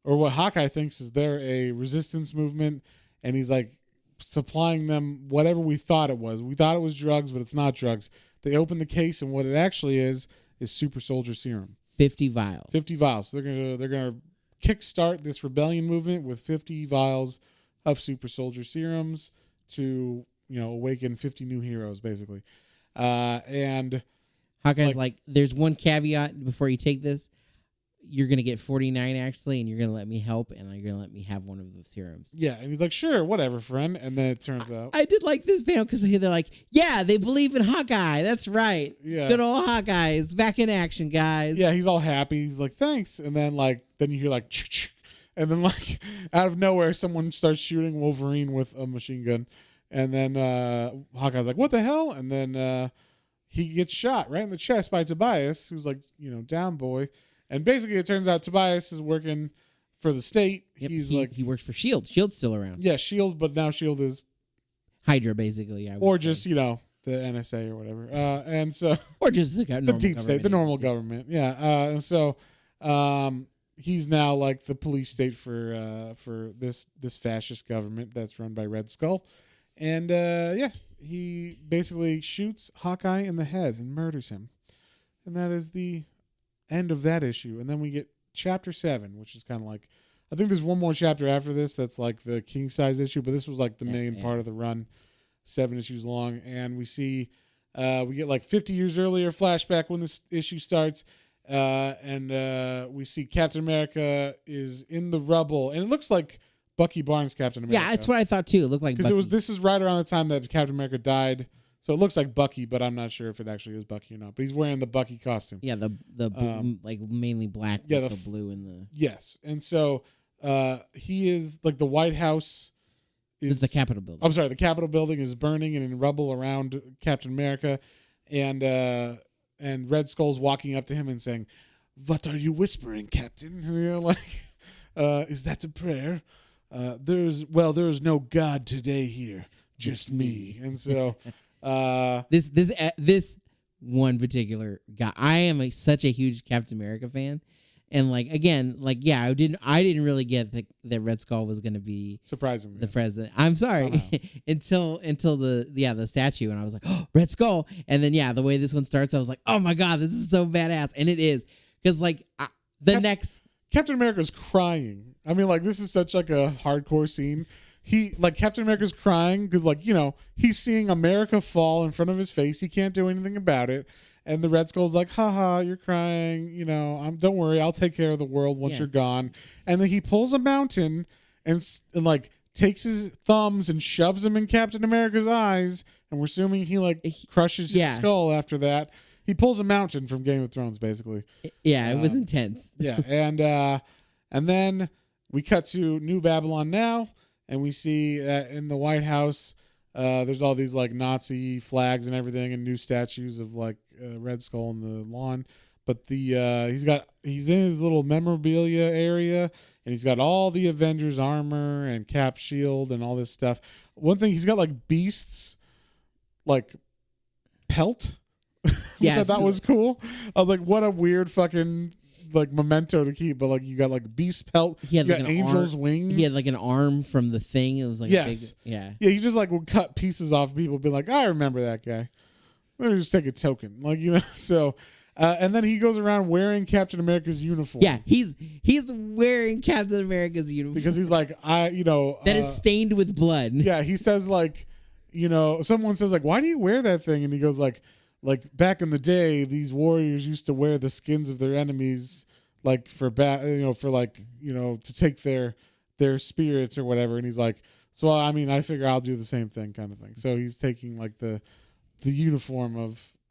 or what Hawkeye thinks is they're a resistance movement, and he's like supplying them whatever we thought it was. We thought it was drugs, but it's not drugs. They open the case, and what it actually is super soldier serum. 50 vials. 50 vials. So they're gonna kickstart this rebellion movement with 50 vials of super soldier serums to awaken 50 new heroes basically. And Hawkeye's like, there's one caveat before you take this. You're going to get 49 actually, and you're going to let me help, and you're going to let me have one of the serums. Yeah, and he's like, sure, whatever, friend. And then it turns out... I did like this panel because they're like, yeah, they believe in Hawkeye. That's right. Yeah. Good old Hawkeye is back in action, guys. Yeah, he's all happy. He's like, thanks. And then then you hear like... And then out of nowhere, someone starts shooting Wolverine with a machine gun. And then Hawkeye's like, what the hell? And then he gets shot right in the chest by Tobias, who's like, down boy. And basically, it turns out Tobias is working for the state. Yep, He works for S.H.I.E.L.D. S.H.I.E.L.D.'s still around. Yeah, S.H.I.E.L.D., but now S.H.I.E.L.D. is... Hydra, basically. Or just, the NSA or whatever. And so... Or just the deep state, the normal government. Yeah. And so he's now like the police state for this fascist government that's run by Red Skull. And, he basically shoots Hawkeye in the head and murders him. And that is the... end of that issue. And then we get chapter 7, which is kind of like, I think there's one more chapter after this that's like the king size issue, but this was like the main part of the run, 7 issues long. And we see we get like 50 years earlier flashback when this issue starts, and we see Captain America is in the rubble, and it looks like Bucky Barnes Captain America. Yeah, that's what I thought too. It looked like because this is right around the time that Captain America died. So it looks like Bucky, but I'm not sure if it actually is Bucky or not. But he's wearing the Bucky costume. Yeah, the like mainly black with the blue and the... Yes. And so he is like the White House is... It's the Capitol building. I'm sorry, the Capitol building is burning and in rubble around Captain America. And Red Skull's walking up to him and saying, "What are you whispering, Captain?" Is that a prayer? There is no God today here. Just me. And so... This one particular guy, I am such a huge Captain America fan, and I didn't really get that Red Skull was going to be surprisingly the president. I'm sorry until the statue, and I was like, oh, Red Skull, and then the way this one starts, I was like, oh my god, this is so badass, and it is because next Captain America's crying. I mean, this is such a hardcore scene. Captain America's crying because he's seeing America fall in front of his face. He can't do anything about it. And the Red Skull's like, haha, you're crying. Don't worry. I'll take care of the world once you're gone. And then he pulls a mountain and takes his thumbs and shoves them in Captain America's eyes. And we're assuming he crushes his skull after that. He pulls a mountain from Game of Thrones, basically. Yeah, it was intense. Yeah. And then we cut to New Babylon now. And we see in the White House, there's all these Nazi flags and everything, and new statues of Red Skull on the lawn. But he's in his little memorabilia area, and he's got all the Avengers armor and Cap shield and all this stuff. One thing, he's got beasts, pelt, which I thought was cool. I was like, what a weird fucking memento to keep, but you got beast pelt, you got angel's wings. He had an arm from the Thing. It was yes, big, yeah. He just would cut pieces off people, be like, I remember that guy. Let me just take a token, So And then he goes around wearing Captain America's uniform. Yeah, he's wearing Captain America's uniform because he's like, that is stained with blood. Yeah, he says like, someone says like, why do you wear that thing? And he goes like back in the day, these warriors used to wear the skins of their enemies like for to take their spirits or whatever. And he's like, so I mean, I figure I'll do the same thing, kind of thing. So he's taking like the uniform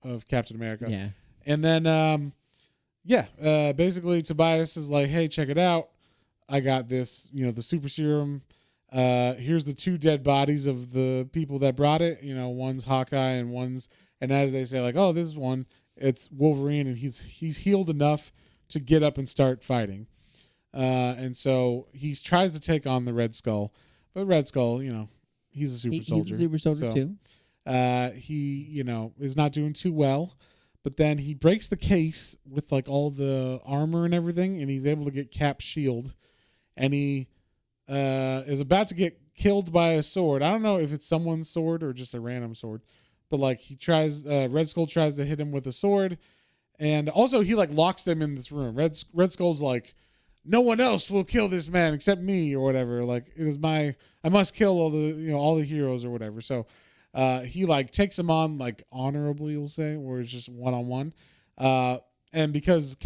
of Captain America. Yeah. And then, basically Tobias is like, hey, check it out. I got this, the super serum. Here's the 2 dead bodies of the people that brought it. One's Hawkeye and as they say, like, oh, this is one, it's Wolverine, and he's healed enough to get up and start fighting. And so he tries to take on the Red Skull. But Red Skull, he's a super soldier. He's a super soldier too. He, is not doing too well. But then he breaks the case with like all the armor and everything, and he's able to get Cap's shield. And he is about to get killed by a sword. I don't know if it's someone's sword or just a random sword. But like he tries, Red Skull tries to hit him with a sword. And also he like locks them in this room. Red Skull's like, no one else will kill this man except me or whatever. Like I must kill all the heroes or whatever. So he like takes him on like honorably, we'll say, where it's just one-on-one. And because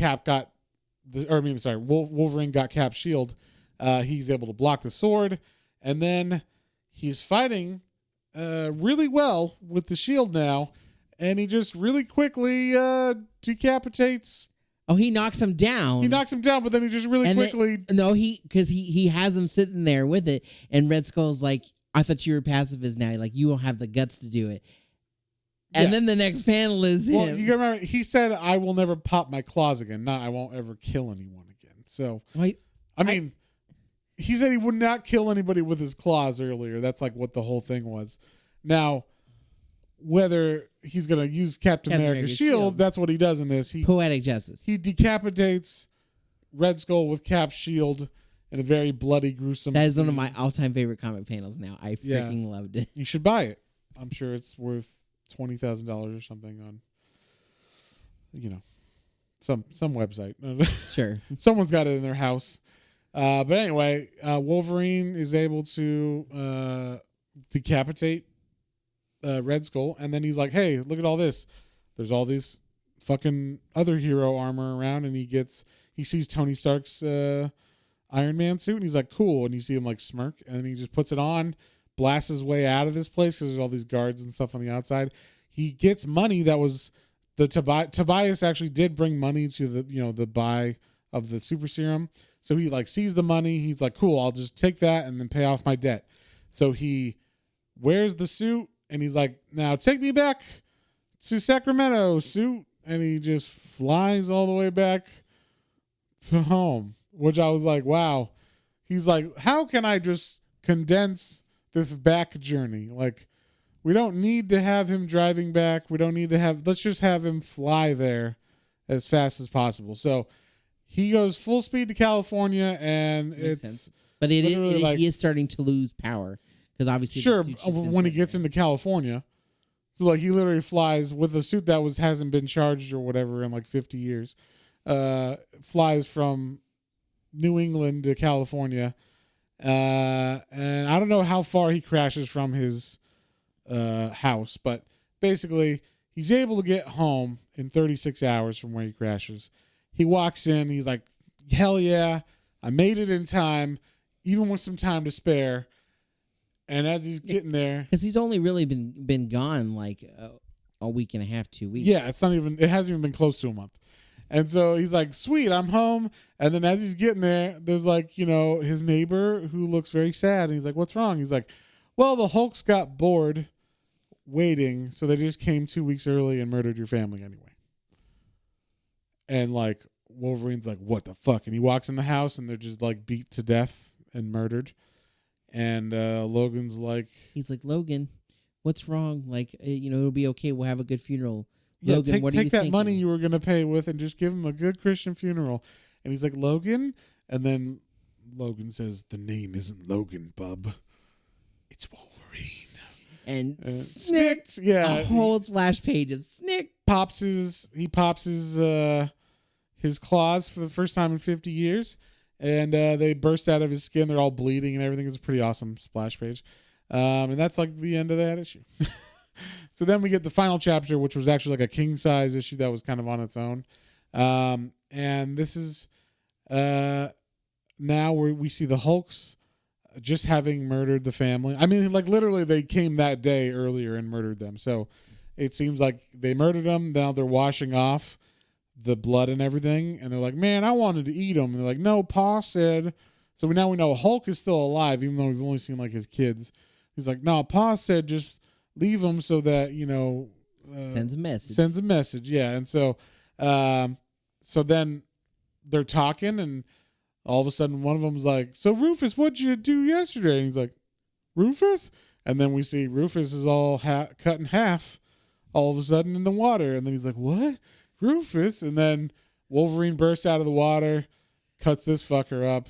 Wolverine got Cap's shield, he's able to block the sword, and then he's fighting really well with the shield now, and he just really quickly decapitates. Oh, he knocks him down. But then he just really quickly. Because he has him sitting there with it, and Red Skull's like, I thought you were pacifist now. Like, you don't have the guts to do it. And then the next panel is him. Well, you gotta remember, he said, I will never pop my claws again. Not, I won't ever kill anyone again. So, he said he would not kill anybody with his claws earlier. That's like what the whole thing was. Now, whether he's going to use Captain America's shield, that's what he does in this. Poetic justice. He decapitates Red Skull with Cap's shield in a very bloody, gruesome That is scene. one of my all-time favorite comic panels now. I freaking loved it. You should buy it. I'm sure it's worth $20,000 or something on, some website. Sure. Someone's got it in their house. But anyway, Wolverine is able to decapitate Red Skull, and then he's like, hey, look at all this. There's all these fucking other hero armor around, and he sees Tony Stark's Iron Man suit, and he's like, cool. And you see him like smirk, and then he just puts it on, blasts his way out of this place because there's all these guards and stuff on the outside. He gets money that was Tobias actually did bring money to the buy of the super serum. So he like sees the money. He's like, cool, I'll just take that and then pay off my debt. So he wears the suit, and he's like, now take me back to Sacramento, suit. And he just flies all the way back to home, which I was like, wow. He's like, how can I just condense this back journey? Like, we don't need to have him driving back. Let's just have him fly there as fast as possible. So he goes full speed to California, and Makes sense. But he is starting to lose power because obviously, sure, when he gets into California, so like he literally flies with a suit that hasn't been charged or whatever in like 50 years, flies from New England to California, and I don't know how far he crashes from his house, but basically he's able to get home in 36 hours from where he crashes. He walks in, he's like, hell yeah, I made it in time, even with some time to spare. And as he's getting there, because he's only really been gone like a week and a half, 2 weeks. Yeah, it hasn't even been close to a month. And so he's like, sweet, I'm home. And then as he's getting there, there's like, his neighbor who looks very sad. And he's like, what's wrong? He's like, well, the Hulks got bored waiting, so they just came 2 weeks early and murdered your family anyway. And like Wolverine's like, what the fuck? And he walks in the house, and they're just like beat to death and murdered. And Logan's like, he's like, Logan, what's wrong? Like, it'll be okay. We'll have a good funeral. Yeah, Logan, what are you take that thinking? money you were going to pay with and just give him a good Christian funeral. And he's like, Logan? And then Logan says, the name isn't Logan, bub. It's Wolverine. And snicked. Yeah. A whole splash page of snick. pops his claws for the first time in 50 years, and they burst out of his skin. They're all bleeding and everything. It's a pretty awesome splash page. And that's like the end of that issue. So then we get the final chapter, which was actually like a king size issue that was kind of on its own. And this is now where we see the Hulks just having murdered the family. I mean, like literally they came that day earlier and murdered them. So it seems like they murdered them. Now they're washing off the blood and everything. And they're like, man, I wanted to eat them. And they're like, no, Pa said. So now we know Hulk is still alive, even though we've only seen like his kids. He's like, no, Pa said just leave them so that, sends a message. Sends a message, yeah. And so then they're talking, and all of a sudden one of them's like, so Rufus, what'd you do yesterday? And he's like, Rufus? And then we see Rufus is all cut in half all of a sudden in the water. And then he's like, what? Rufus? And then Wolverine bursts out of the water, cuts this fucker up.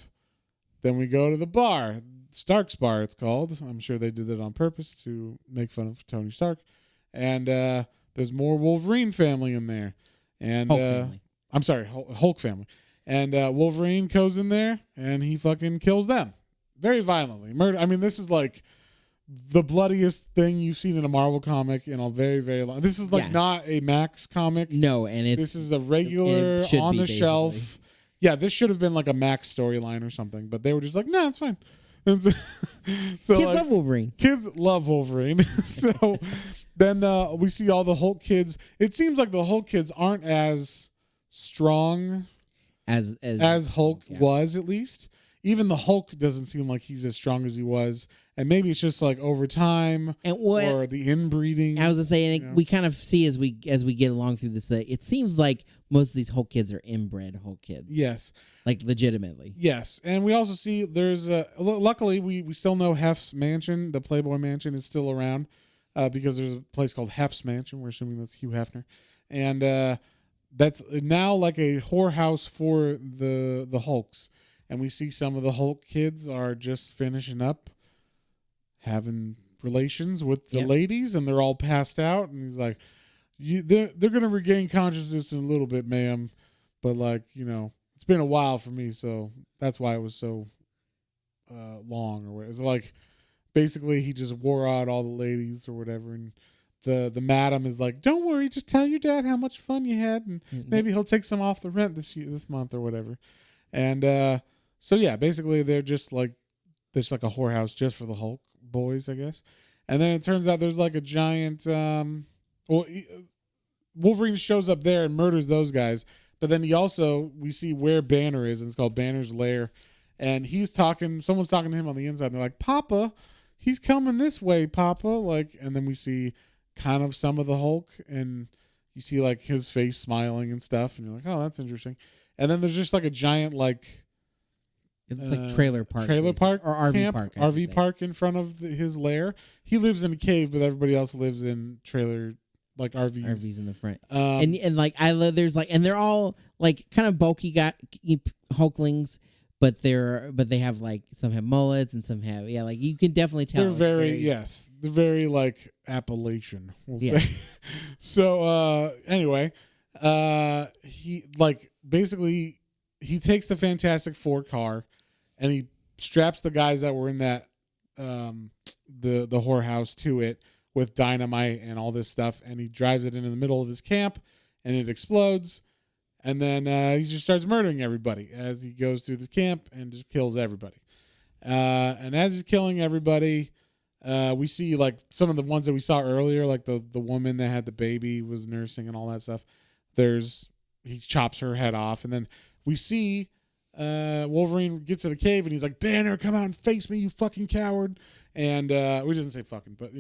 Then we go to the bar. Stark's bar, it's called. I'm sure they did that on purpose to make fun of Tony Stark. And there's more Wolverine family in there. And Hulk family. I'm sorry, Hulk family. And Wolverine goes in there and he fucking kills them very violently. Murder. I mean, this is like the bloodiest thing you've seen in a Marvel comic in a very, very long. This is like not a Max comic. No, and this is a regular on the shelf. Yeah, this should have been like a Max storyline or something, but they were just like, no, it's fine. And so kids love Wolverine. Kids love Wolverine. So then we see all the Hulk kids. It seems like the Hulk kids aren't as strong as Hulk was, at least. Even the Hulk doesn't seem like he's as strong as he was. And maybe it's just like over time or the inbreeding. I was gonna say, and we kind of see as we get along through this, it seems like most of these Hulk kids are inbred Hulk kids. Yes, like legitimately. Yes, and we also see there's luckily we still know Hef's mansion, the Playboy mansion, is still around because there's a place called Hef's mansion. We're assuming that's Hugh Hefner, and that's now like a whorehouse for the Hulks. And we see some of the Hulk kids are just finishing up having relations with the ladies, and they're all passed out. And he's like, they're going to regain consciousness in a little bit, ma'am. But, like, it's been a while for me, so that's why it was so long. Or it's like, basically, he just wore out all the ladies or whatever. And the madam is like, don't worry, just tell your dad how much fun you had, and maybe he'll take some off the rent this month or whatever. And so, yeah, basically, they're just like, there's like a whorehouse just for the Hulk boys, I guess. And then it turns out there's like a giant Wolverine shows up there and murders those guys, but then we see where Banner is, and it's called Banner's Lair, and someone's talking to him on the inside, and they're like, Papa, he's coming this way, Papa, like, and then we see kind of some of the Hulk, and you see like his face smiling and stuff, and you're like, oh, that's interesting. And then there's just like a giant it's like trailer park or RV camp, park. RV park in front of his lair. He lives in a cave, but everybody else lives in trailer like RVs. RVs in the front. And like there's like, and they're all like kind of bulky Hulklings, but they have like some have mullets and some have like you can definitely tell they're very like Appalachian. We'll say. So anyway, he like basically he takes the Fantastic Four car and he straps the guys that were in that the whorehouse to it with dynamite and all this stuff, and he drives it into the middle of his camp, and it explodes, and then he just starts murdering everybody as he goes through this camp and just kills everybody. And as he's killing everybody, we see like some of the ones that we saw earlier, like the woman that had the baby was nursing and all that stuff. He chops her head off, and then we see Wolverine get to the cave, and he's like, Banner, come out and face me, you fucking coward. And we doesn't say fucking, but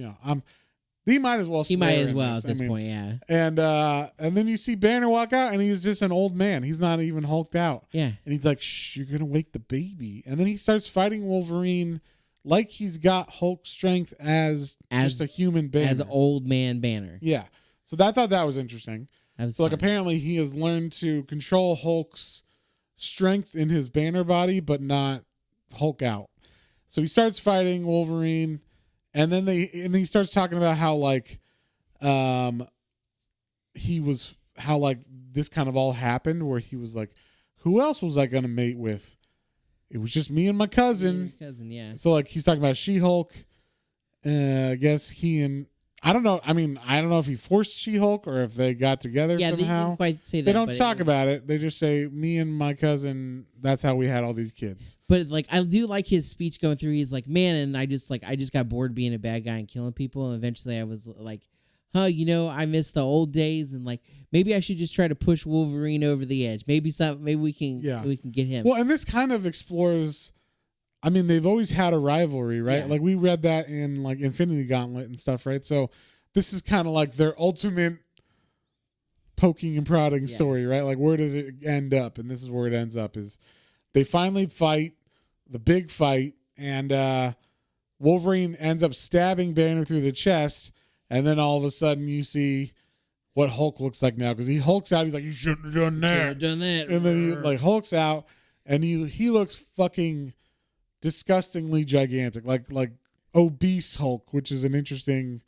he might as well. He might as well at this point, yeah. And then you see Banner walk out, and he's just an old man. He's not even hulked out. Yeah. And he's like, shh, you're gonna wake the baby. And then he starts fighting Wolverine like he's got Hulk strength as just a human Banner, as old man Banner. Yeah. So I thought that was interesting. So like apparently he has learned to control Hulk's strength in his Banner body, but not Hulk out. So he starts fighting Wolverine, and then he starts talking about how like how like this kind of all happened, where he was like, who else was I gonna mate with? It was just me and my cousin. Yeah. So like he's talking about She-Hulk. I guess he and I don't know. I mean, I don't know if he forced She-Hulk or if they got together somehow. They didn't quite say that. They don't talk about it. They just say me and my cousin. That's how we had all these kids. But like, I do like his speech going through. He's like, man, and I just got bored being a bad guy and killing people, and eventually I was like, I miss the old days, and like maybe I should just try to push Wolverine over the edge. Maybe we can get him. Well, and this kind of explores. I mean, they've always had a rivalry, right? Yeah. Like we read that in like Infinity Gauntlet and stuff, right? So this is kind of like their ultimate poking and prodding story, right? Like where does it end up? And this is where it ends up: is they finally fight the big fight, and Wolverine ends up stabbing Banner through the chest, and then all of a sudden you see what Hulk looks like now, because he hulks out. He's like, "You shouldn't have done that." And then he like hulks out, and he looks fucking disgustingly gigantic, like obese Hulk, which is an interesting,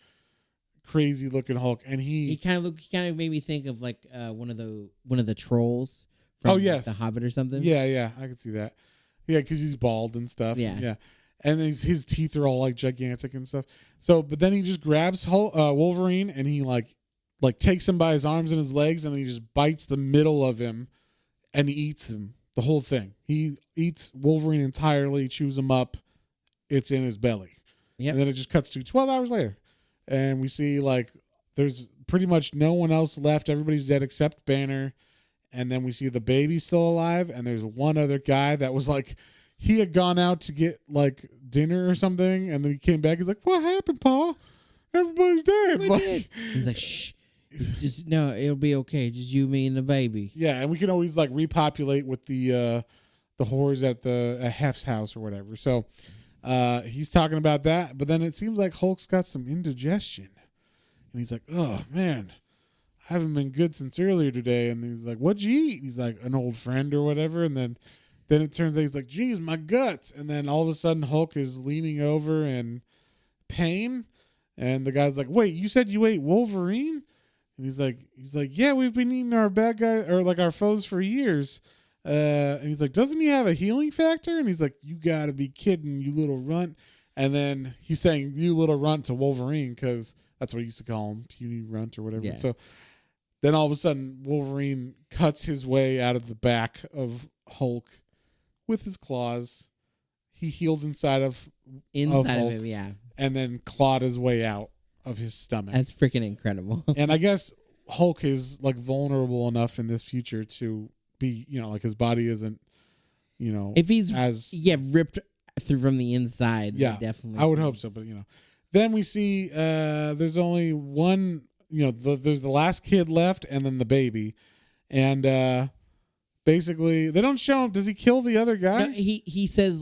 crazy looking Hulk. And he kind of made me think of like one of the trolls from The Hobbit or something. Yeah, I can see that. Yeah, because he's bald and stuff. Yeah. And his teeth are all like gigantic and stuff. So, but then he just grabs Wolverine and he like takes him by his arms and his legs, and then he just bites the middle of him and he eats him. The whole thing. He eats Wolverine entirely, chews him up. It's in his belly. Yep. And then it just cuts to 12 hours later. And we see like there's pretty much no one else left. Everybody's dead except Banner. And then we see the baby still alive. And there's one other guy that was like, he had gone out to get like dinner or something. And then he came back. He's like, what happened, Paul? Everybody's dead. He's like, shh. Just no, it'll be okay. Just you, me, and the baby. Yeah, and we can always like repopulate with the horrors at Hef's house or whatever. So he's talking about that, but then it seems like Hulk's got some indigestion, and he's like, "Oh man, I haven't been good since earlier today." And he's like, "What'd you eat?" He's like, "An old friend or whatever." And then it turns out he's like, "Geez, my guts!" And then all of a sudden Hulk is leaning over in pain, and the guy's like, "Wait, you said you ate Wolverine?" And he's like, yeah, we've been eating our bad guy or like our foes for years. And he's like, doesn't he have a healing factor? And he's like, you gotta be kidding, you little runt. And then he's saying, you little runt to Wolverine, because that's what he used to call him, puny runt or whatever. Yeah. So then all of a sudden, Wolverine cuts his way out of the back of Hulk with his claws. He healed inside of Hulk, him, yeah. And then clawed his way out of his stomach. That's freaking incredible. And I guess Hulk is like vulnerable enough in this future to be, like his body isn't, if he's ripped through from the inside. Yeah, definitely. I would hope so. But then we see there's only one. There's the last kid left, and then the baby, and basically they don't show him. Does he kill the other guy? No, he says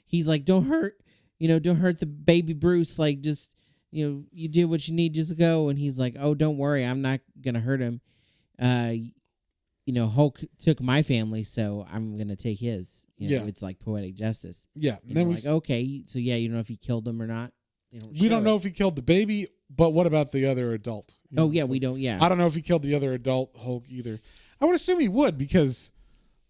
he's like, don't hurt the baby Bruce. Like just. You did what you need, just go. And he's like, oh, don't worry, I'm not going to hurt him. Hulk took my family, so I'm going to take his. It's like poetic justice. Yeah. And then we're like, okay, so you don't know if he killed him or not. We don't know if he killed the baby, but what about the other adult? We don't, I don't know if he killed the other adult Hulk either. I would assume he would, because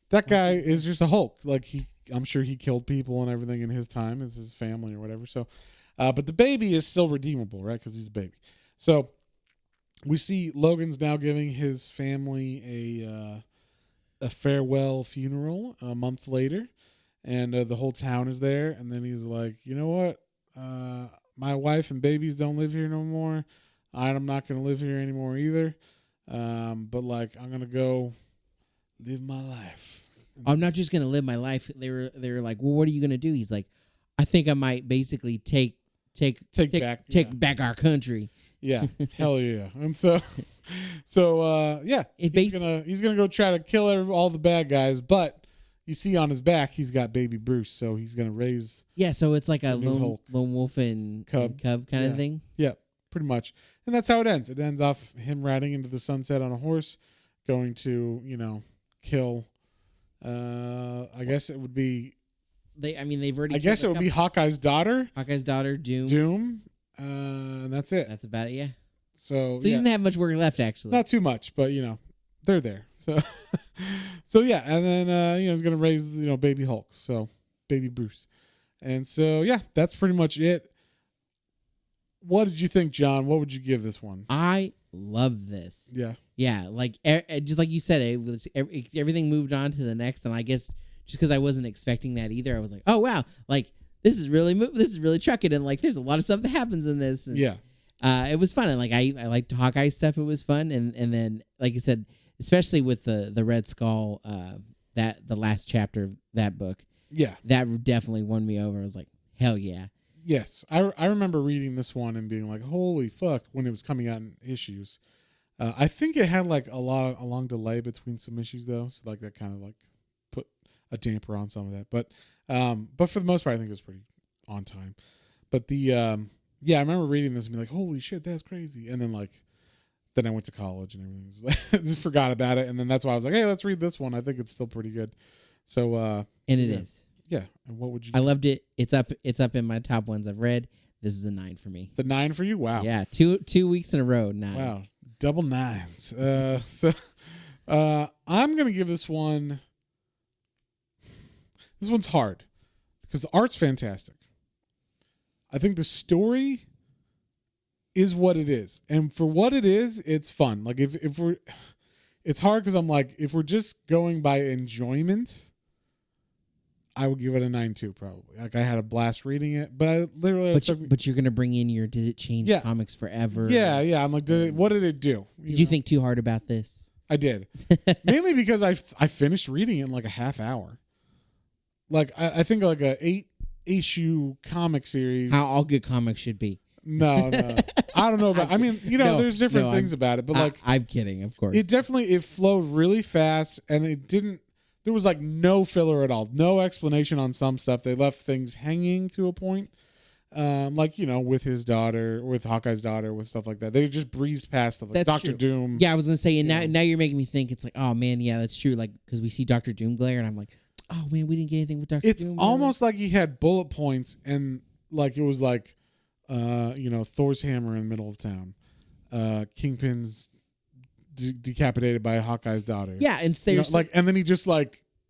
that guy is just a Hulk. Like I'm sure he killed people and everything in his time as his family or whatever, so... but the baby is still redeemable, right? Because he's a baby. So we see Logan's now giving his family a farewell funeral a month later, and the whole town is there. And then he's like, you know what? My wife and babies don't live here no more. I'm not going to live here anymore either. But like, I'm going to go live my life. I'm not just going to live my life. They were like, well, what are you going to do? He's like, I think I might basically take back our country. Yeah, hell yeah. And so he's gonna go try to kill all the bad guys, but you see on his back he's got baby Bruce, so he's gonna raise. Yeah, so it's like a lone wolf and cub kind of thing. Yeah, pretty much, and that's how it ends. It ends off him riding into the sunset on a horse, going to kill. I guess it would be. They've already. I guess it would be Hawkeye's daughter. Doom. And that's it. That's about it. Yeah. So he doesn't have much work left, actually. Not too much, but they're there. So so yeah, and then he's gonna raise baby Hulk, so baby Bruce, and so yeah, that's pretty much it. What did you think, John? What would you give this one? I love this. Yeah, like just like you said, everything moved on to the next, and I guess just because I wasn't expecting that either, I was like, oh wow, like this is really trucking, and like there's a lot of stuff that happens in this. And, yeah. It was fun, and like I liked Hawkeye stuff. It was fun, and then like I said, especially with the Red Skull, that the last chapter of that book, that definitely won me over. I was like, hell yeah. Yes, I remember reading this one and being like, holy fuck, when it was coming out in issues. I think it had like a long delay between some issues though, so like that kind of like put a damper on some of that. But for the most part, I think it was pretty on time. But I remember reading this and being like, holy shit, that's crazy. And then I went to college and everything. Just forgot about it, and then that's why I was like, hey, let's read this one. I think it's still pretty good. So and it is. Yeah. And what would you? I loved it. It's up in my top ones I've read. This is a 9 for me. It's a 9 for you? Wow. Yeah, two weeks in a row. 9. Wow. Double 9s. So I'm gonna give this one. This one's hard because the art's fantastic. I think the story is what it is, and for what it is, it's fun. Like if we're, it's hard because I'm like, if we're just going by enjoyment, I would give it a 9 too, probably. Like I had a blast reading it, but I literally. But you're gonna bring in your did it change comics forever? Yeah. I'm like, what did it do? Did you think too hard about this? I did, mainly because I finished reading it in like a half hour. Like I think like a 8-issue comic series. How all good comics should be. No. I don't know about. I mean, there's different things about it, but like I'm kidding, of course. It flowed really fast, and it didn't. There was like no filler at all, no explanation on some stuff. They left things hanging to a point, with his daughter, with Hawkeye's daughter, with stuff like that. They just breezed past stuff, like Doctor Doom. Yeah, I was gonna say, and now you're making me think. It's like, oh man, yeah, that's true. Like because we see Doctor Doom glare, and I'm like, oh man, we didn't get anything with Doctor Doom. It's almost like he had bullet points, and like it was like, Thor's hammer in the middle of town, Kingpin's decapitated by Hawkeye's daughter. Yeah, and and then he just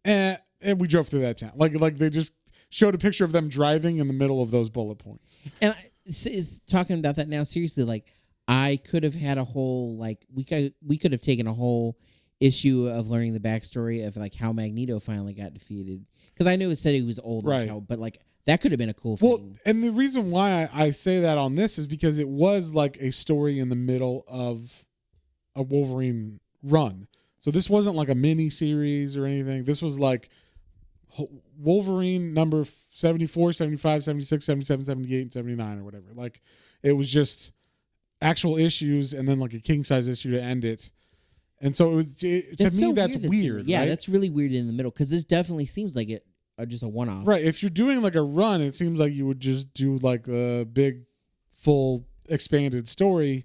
and we drove through that town. Like they just showed a picture of them driving in the middle of those bullet points. And is talking about that now seriously. Like I could have had a whole we could have taken a whole issue of learning the backstory of like how Magneto finally got defeated, because I knew it said he was old, right? But like that could have been a cool thing. Well, and the reason why I say that on this is because it was like a story in the middle of a Wolverine run. So this wasn't like a mini series or anything. This was like Wolverine number 74, 75, 76, 77, 78, and 79 or whatever. Like it was just actual issues and then like a king size issue to end it. And so that's weird. Yeah, right? that's really weird in the middle, because this definitely seems like it just a one-off. Right. If you're doing like a run, it seems like you would just do like a big, full, expanded story.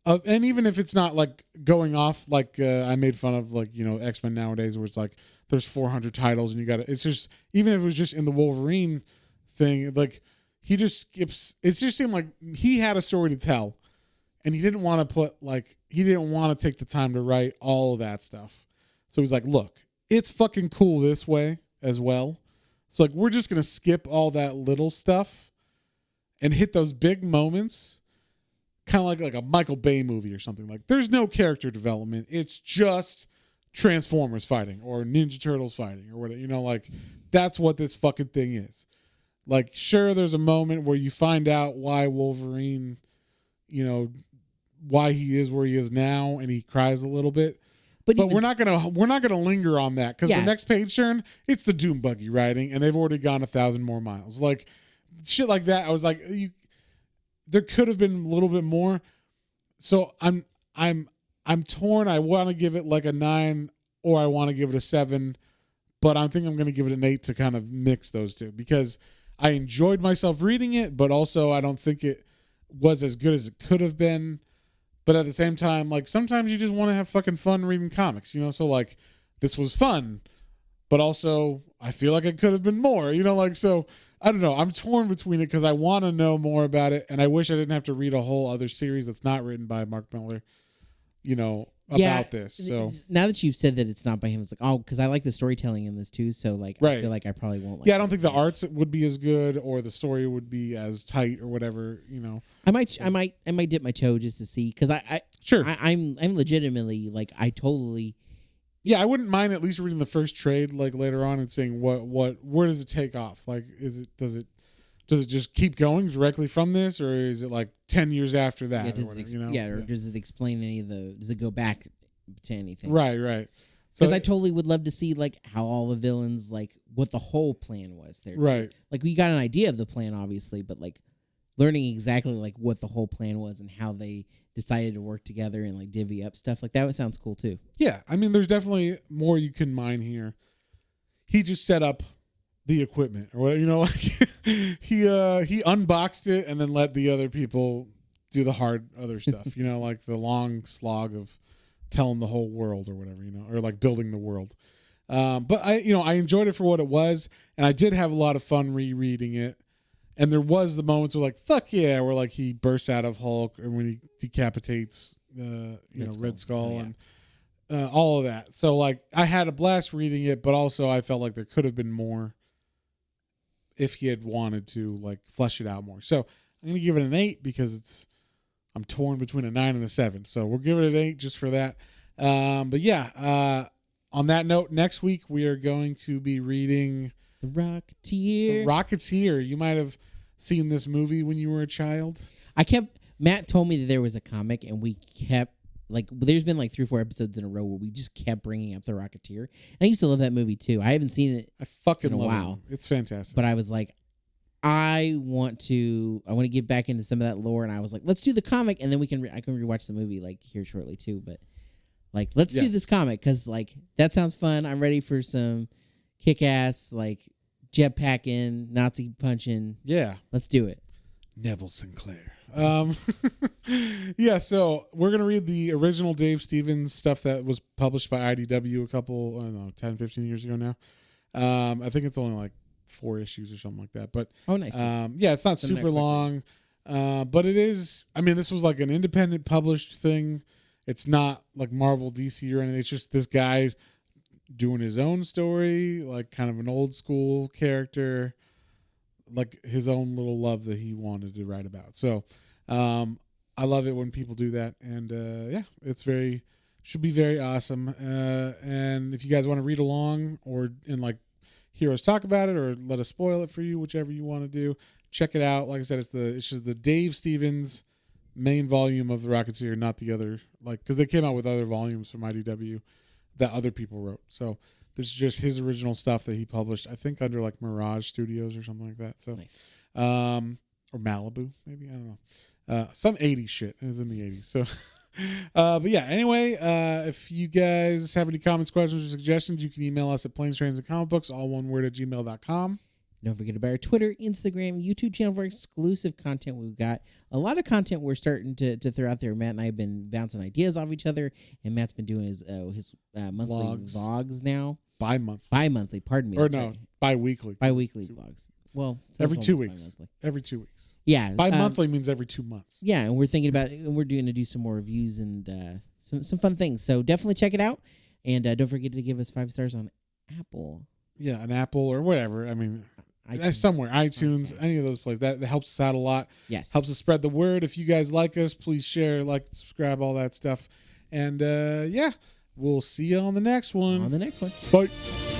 And even if it's not like going off like I made fun of X-Men nowadays, where it's like there's 400 titles and it's just, even if it was just in the Wolverine thing, like he just skips. It just seemed like he had a story to tell, and he didn't want to take the time to write all of that stuff. So he's like, look, it's fucking cool this way as well. So like we're just gonna skip all that little stuff and hit those big moments. Kind of like a Michael Bay movie or something. Like there's no character development. It's just Transformers fighting or Ninja Turtles fighting or whatever. Like that's what this fucking thing is. Like sure, there's a moment where you find out why Wolverine, why he is where he is now, and he cries a little bit. But we're not gonna linger on that, because the next page turn, it's the Doom buggy riding, and they've already gone 1,000 more miles. Like shit like that. I was like, there could have been a little bit more. So I'm torn. I want to give it like a 9 or I want to give it a 7, but I think I'm going to give it an 8 to kind of mix those two, because I enjoyed myself reading it, but also I don't think it was as good as it could have been. But at the same time, like sometimes you just want to have fucking fun reading comics, So like this was fun, but also I feel like it could have been more, like, so I don't know. I'm torn between it because I want to know more about it, and I wish I didn't have to read a whole other series that's not written by Mark Miller, about this. So now that you've said that it's not by him, it's like, oh, because I like the storytelling in this too. So like, right. I feel like I probably won't. Like yeah, I don't think the arts would be as good or the story would be as tight or whatever. I might dip my toe just to see because I'm legitimately like I totally. Yeah, I wouldn't mind at least reading the first trade like later on and seeing where does it take off? Like, does it just keep going directly from this, or is it like 10 years after that? Yeah, does it explain any of does it go back to anything? Right. Because I totally would love to see like how all the villains, like what the whole plan was there. Right. Too. Like we got an idea of the plan, obviously, but like learning exactly like what the whole plan was and how they decided to work together and like divvy up stuff like that sounds cool too. Yeah, I mean, there's definitely more you can mine here. He just set up the equipment, or like he unboxed it and then let the other people do the hard other stuff. Like the long slog of telling the whole world or whatever, or like building the world. But I enjoyed it for what it was, and I did have a lot of fun rereading it. And there was the moments where like, fuck yeah, where like he bursts out of Hulk and when he decapitates, Red Skull and all of that. So like I had a blast reading it, but also I felt like there could have been more if he had wanted to like flesh it out more. So I'm going to give it an 8 because I'm torn between a 9 and a 7. So we'll give it an 8 just for that. But yeah, on that note, next week we are going to be reading Rocketeer. You might have seen this movie when you were a child. Matt told me that there was a comic, and we kept like there's been like 3 or 4 episodes in a row where we just kept bringing up the Rocketeer. And I used to love that movie too. I haven't seen it. I fucking in a love while. it. It's fantastic. But I was like, I want to get back into some of that lore, and I was like, let's do the comic, and then I can rewatch the movie like here shortly too. But like, let's do this comic because like that sounds fun. I'm ready for some kick-ass like jetpacking, Nazi punching. Yeah. Let's do it. Neville Sinclair. Yeah, so we're going to read the original Dave Stevens stuff that was published by IDW a couple, I don't know, 10, 15 years ago now. I think it's only like 4 issues or something like that. But nice. Yeah, it's not super long. But it is, I mean, this was like an independent published thing. It's not like Marvel, DC or anything. It's just this guy doing his own story, like kind of an old school character, like his own little love that he wanted to write about. So I love it when people do that, and yeah, should be very awesome. And if you guys want to read along and like hear us talk about it or let us spoil it for you, whichever you want to do, check it out. Like I said, it's just the Dave Stevens main volume of the Rocketeer, not the other, like, because they came out with other volumes from IDW that other people wrote. So this is just his original stuff that he published, I think under like Mirage Studios or something like that. So, nice. Or Malibu, maybe, I don't know. Some 80s shit. It was in the 80s. So, but yeah, anyway, if you guys have any comments, questions, or suggestions, you can email us at planestrains&comicbooks, all one word, at gmail.com. Don't forget about our Twitter, Instagram, YouTube channel for exclusive content. We've got a lot of content we're starting to throw out there. Matt and I have been bouncing ideas off each other, and Matt's been doing his monthly vlogs now. Bi-monthly, pardon me. Or no, right. Bi-weekly. Bi-weekly vlogs. Well, every 2 weeks. Bi-monthly. Every 2 weeks. Yeah. Bi-monthly means every 2 months. Yeah, and we're thinking about it, and we're going to do some more reviews and some fun things. So definitely check it out, and don't forget to give us 5 stars on Apple. Yeah, an Apple or whatever. I mean, somewhere, iTunes, any of those places. That helps us out a lot. Yes. Helps us spread the word. If you guys like us, please share, like, subscribe, all that stuff. And yeah, we'll see you on the next one. On the next one. Bye.